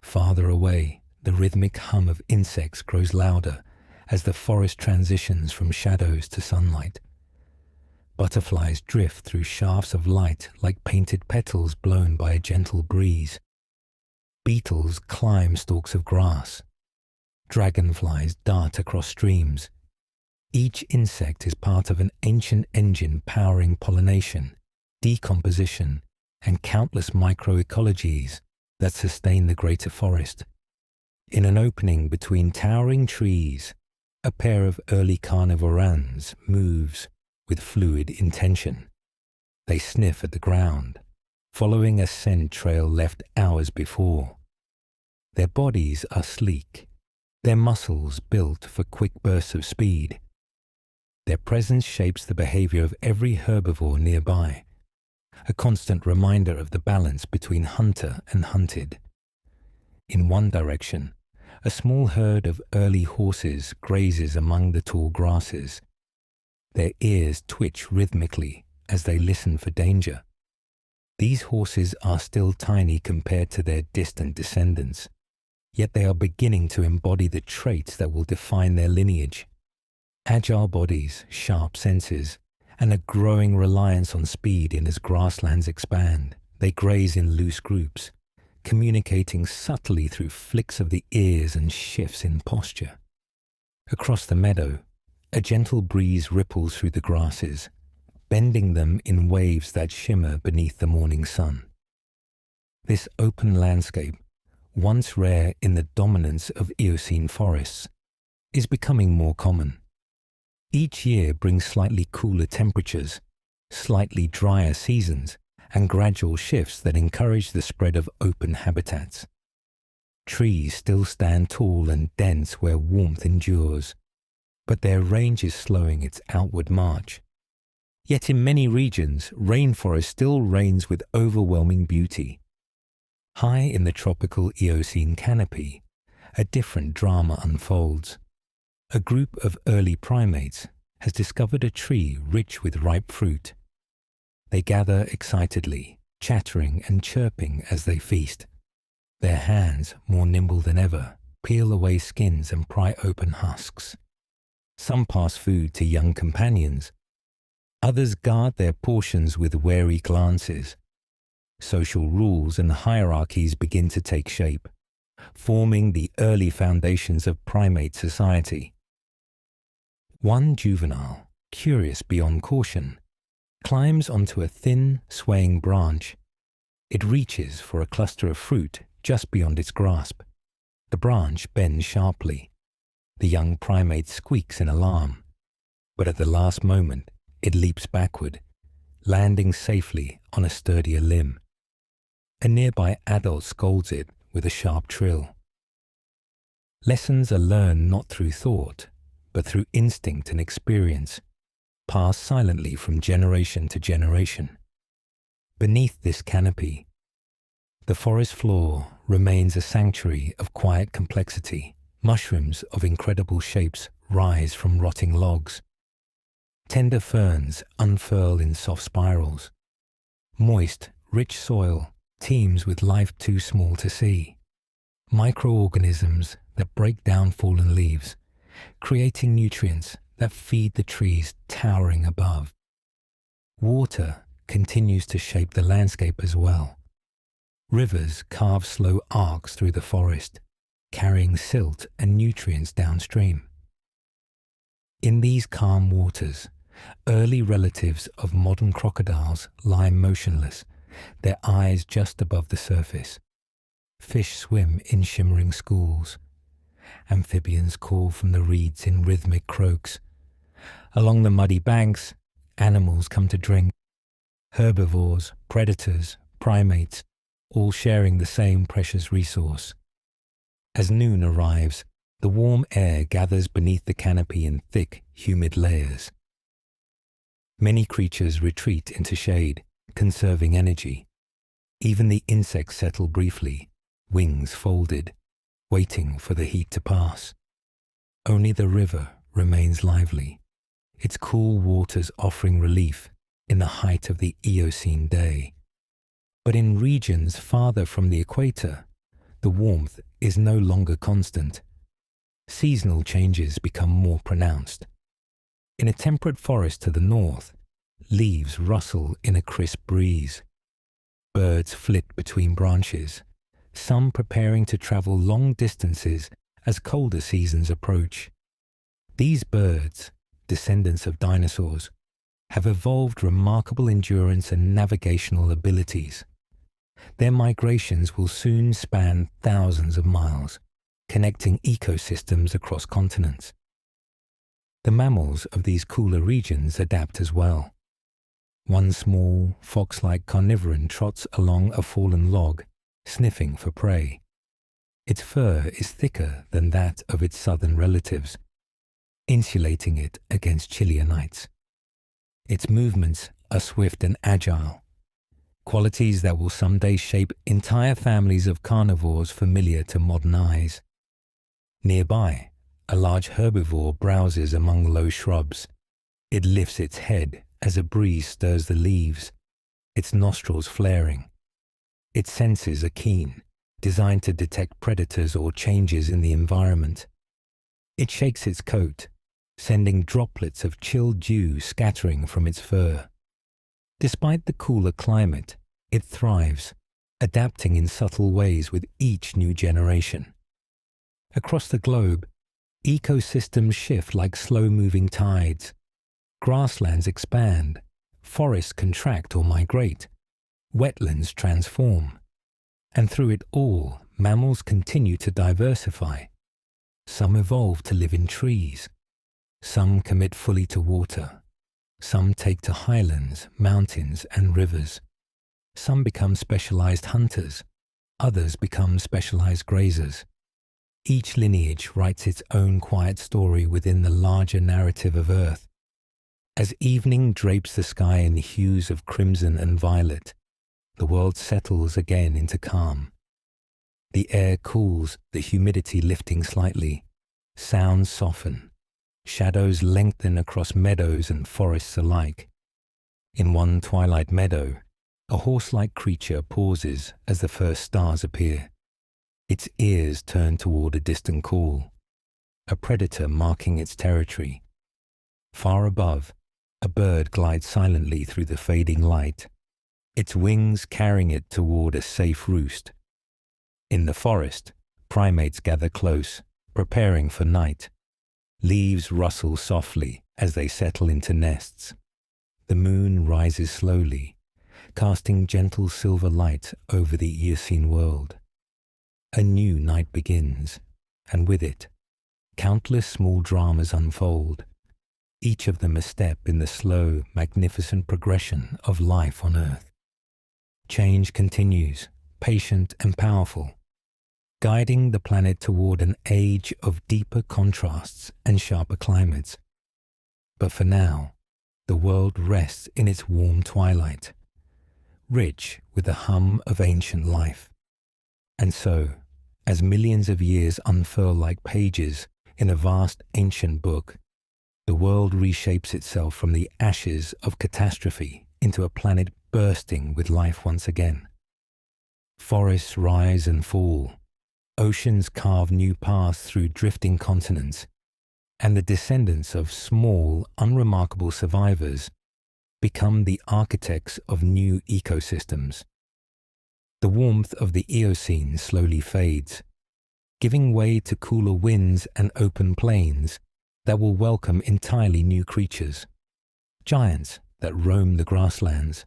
Farther away, the rhythmic hum of insects grows louder as the forest transitions from shadows to sunlight. Butterflies drift through shafts of light like painted petals blown by a gentle breeze. Beetles climb stalks of grass. Dragonflies dart across streams. Each insect is part of an ancient engine powering pollination, decomposition, and countless microecologies that sustain the greater forest. In an opening between towering trees, a pair of early carnivorans moves with fluid intention. They sniff at the ground, following a scent trail left hours before. Their bodies are sleek, their muscles built for quick bursts of speed. Their presence shapes the behavior of every herbivore nearby, a constant reminder of the balance between hunter and hunted. In one direction, a small herd of early horses grazes among the tall grasses. Their ears twitch rhythmically as they listen for danger. These horses are still tiny compared to their distant descendants, yet they are beginning to embody the traits that will define their lineage. Agile bodies, sharp senses, and a growing reliance on speed as grasslands expand. They graze in loose groups, communicating subtly through flicks of the ears and shifts in posture. Across the meadow, a gentle breeze ripples through the grasses, bending them in waves that shimmer beneath the morning sun. This open landscape, once rare in the dominance of Eocene forests, is becoming more common. Each year brings slightly cooler temperatures, slightly drier seasons, and gradual shifts that encourage the spread of open habitats. Trees still stand tall and dense where warmth endures, but their range is slowing its outward march. Yet in many regions, rainforest still reigns with overwhelming beauty. High in the tropical Eocene canopy, a different drama unfolds. A group of early primates has discovered a tree rich with ripe fruit. They gather excitedly, chattering and chirping as they feast. Their hands, more nimble than ever, peel away skins and pry open husks. Some pass food to young companions. Others guard their portions with wary glances. Social rules and hierarchies begin to take shape, forming the early foundations of primate society. One juvenile, curious beyond caution, climbs onto a thin, swaying branch. It reaches for a cluster of fruit just beyond its grasp. The branch bends sharply. The young primate squeaks in alarm, but at the last moment, it leaps backward, landing safely on a sturdier limb. A nearby adult scolds it with a sharp trill. Lessons are learned not through thought, but through instinct and experience, passed silently from generation to generation. Beneath this canopy, the forest floor remains a sanctuary of quiet complexity. Mushrooms of incredible shapes rise from rotting logs. Tender ferns unfurl in soft spirals. Moist, rich soil teems with life too small to see. Microorganisms that break down fallen leaves, creating nutrients that feed the trees towering above. Water continues to shape the landscape as well. Rivers carve slow arcs through the forest, carrying silt and nutrients downstream. In these calm waters, early relatives of modern crocodiles lie motionless, their eyes just above the surface. Fish swim in shimmering schools. Amphibians call from the reeds in rhythmic croaks. Along the muddy banks, animals come to drink. Herbivores, predators, primates, all sharing the same precious resource. As noon arrives, the warm air gathers beneath the canopy in thick, humid layers. Many creatures retreat into shade, conserving energy. Even the insects settle briefly, wings folded, waiting for the heat to pass. Only the river remains lively, its cool waters offering relief in the height of the Eocene day. But in regions farther from the equator, the warmth is no longer constant. Seasonal changes become more pronounced. In a temperate forest to the north, leaves rustle in a crisp breeze. Birds flit between branches, some preparing to travel long distances as colder seasons approach. These birds, descendants of dinosaurs, have evolved remarkable endurance and navigational abilities. Their migrations will soon span thousands of miles, connecting ecosystems across continents. The mammals of these cooler regions adapt as well. One small, fox-like carnivoran trots along a fallen log, sniffing for prey. Its fur is thicker than that of its southern relatives, insulating it against chillier nights. Its movements are swift and agile, qualities that will someday shape entire families of carnivores familiar to modern eyes. Nearby, a large herbivore browses among low shrubs. It lifts its head as a breeze stirs the leaves, its nostrils flaring. Its senses are keen, designed to detect predators or changes in the environment. It shakes its coat, sending droplets of chilled dew scattering from its fur. Despite the cooler climate, it thrives, adapting in subtle ways with each new generation. Across the globe, ecosystems shift like slow-moving tides. Grasslands expand, forests contract or migrate, wetlands transform. And through it all, mammals continue to diversify. Some evolve to live in trees. Some commit fully to water. Some take to highlands, mountains, and rivers. Some become specialized hunters. Others become specialized grazers. Each lineage writes its own quiet story within the larger narrative of Earth. As evening drapes the sky in the hues of crimson and violet, the world settles again into calm. The air cools, the humidity lifting slightly. Sounds soften. Shadows lengthen across meadows and forests alike. In one twilight meadow, a horse-like creature pauses as the first stars appear. Its ears turn toward a distant call, a predator marking its territory. Far above, a bird glides silently through the fading light, its wings carrying it toward a safe roost. In the forest, primates gather close, preparing for night. Leaves rustle softly as they settle into nests. The moon rises slowly, casting gentle silver light over the Eocene world. A new night begins, and with it, countless small dramas unfold, each of them a step in the slow, magnificent progression of life on Earth. Change continues, patient and powerful, guiding the planet toward an age of deeper contrasts and sharper climates. But for now, the world rests in its warm twilight, rich with the hum of ancient life. And so, as millions of years unfurl like pages in a vast ancient book, the world reshapes itself from the ashes of catastrophe into a planet bursting with life once again. Forests rise and fall, oceans carve new paths through drifting continents, and the descendants of small, unremarkable survivors become the architects of new ecosystems. The warmth of the Eocene slowly fades, giving way to cooler winds and open plains that will welcome entirely new creatures. Giants that roam the grasslands,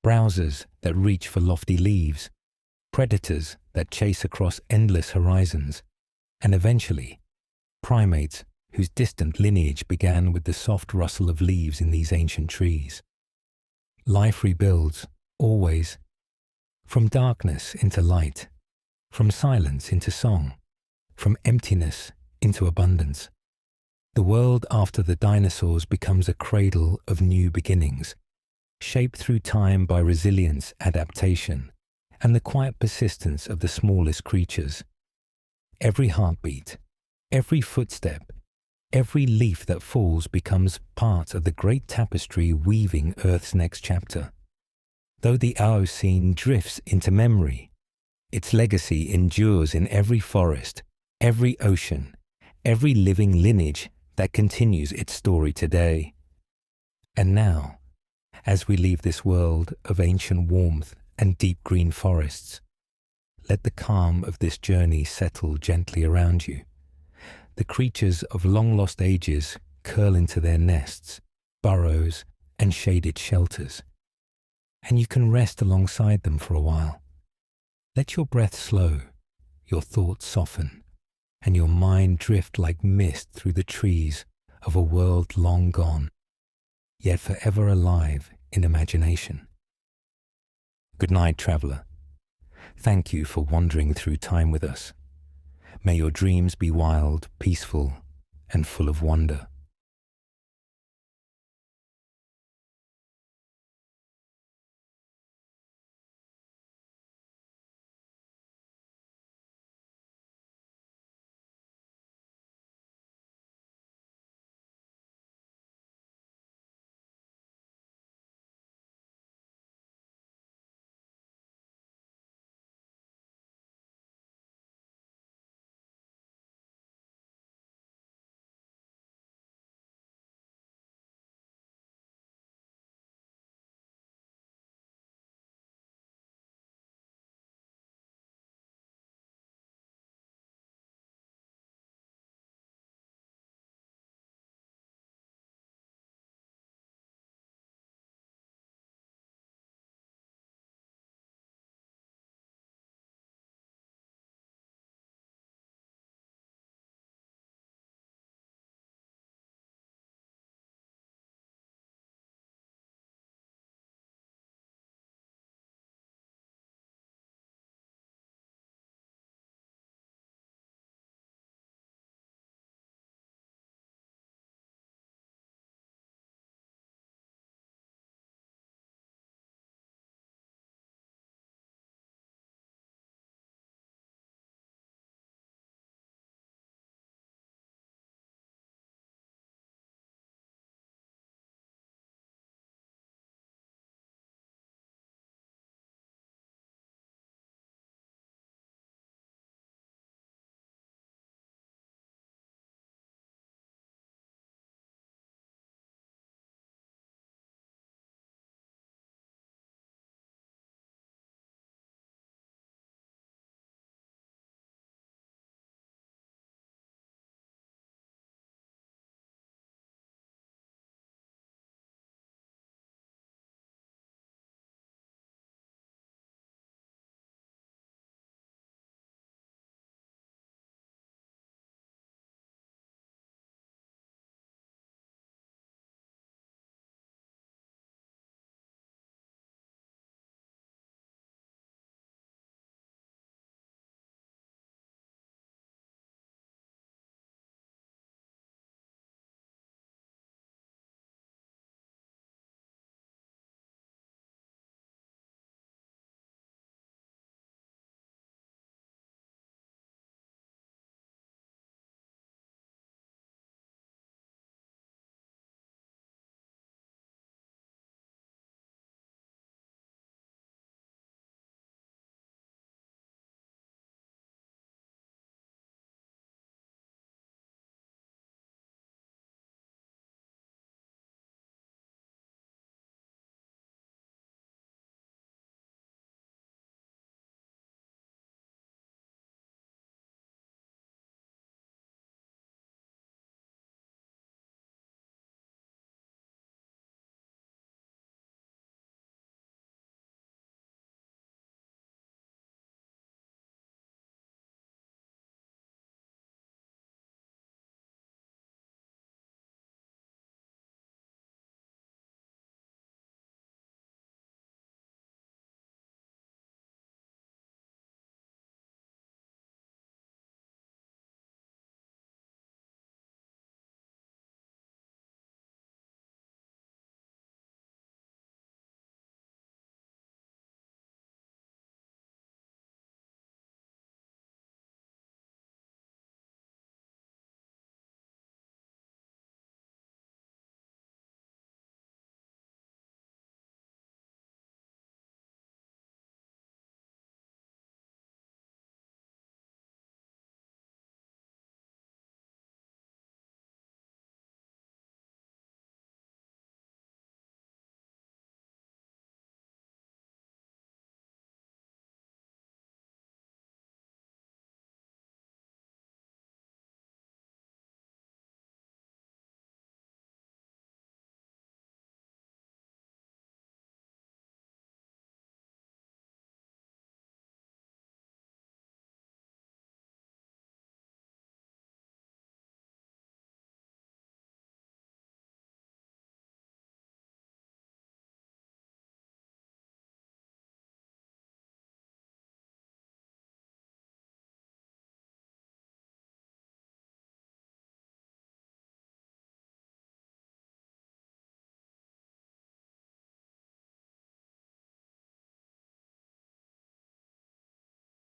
browsers that reach for lofty leaves, predators that chase across endless horizons, and eventually, primates whose distant lineage began with the soft rustle of leaves in these ancient trees. Life rebuilds, always, from darkness into light, from silence into song, from emptiness into abundance. The world after the dinosaurs becomes a cradle of new beginnings, shaped through time by resilience, adaptation, and the quiet persistence of the smallest creatures. Every heartbeat, every footstep, every leaf that falls becomes part of the great tapestry weaving Earth's next chapter. Though the Eocene drifts into memory, its legacy endures in every forest, every ocean, every living lineage that continues its story today. And now, as we leave this world of ancient warmth and deep green forests, let the calm of this journey settle gently around you. The creatures of long-lost ages curl into their nests, burrows, and shaded shelters, and you can rest alongside them for a while. Let your breath slow, your thoughts soften, and your mind drift like mist through the trees of a world long gone, yet forever alive in imagination. Good night, traveler. Thank you for wandering through time with us. May your dreams be wild, peaceful, and full of wonder.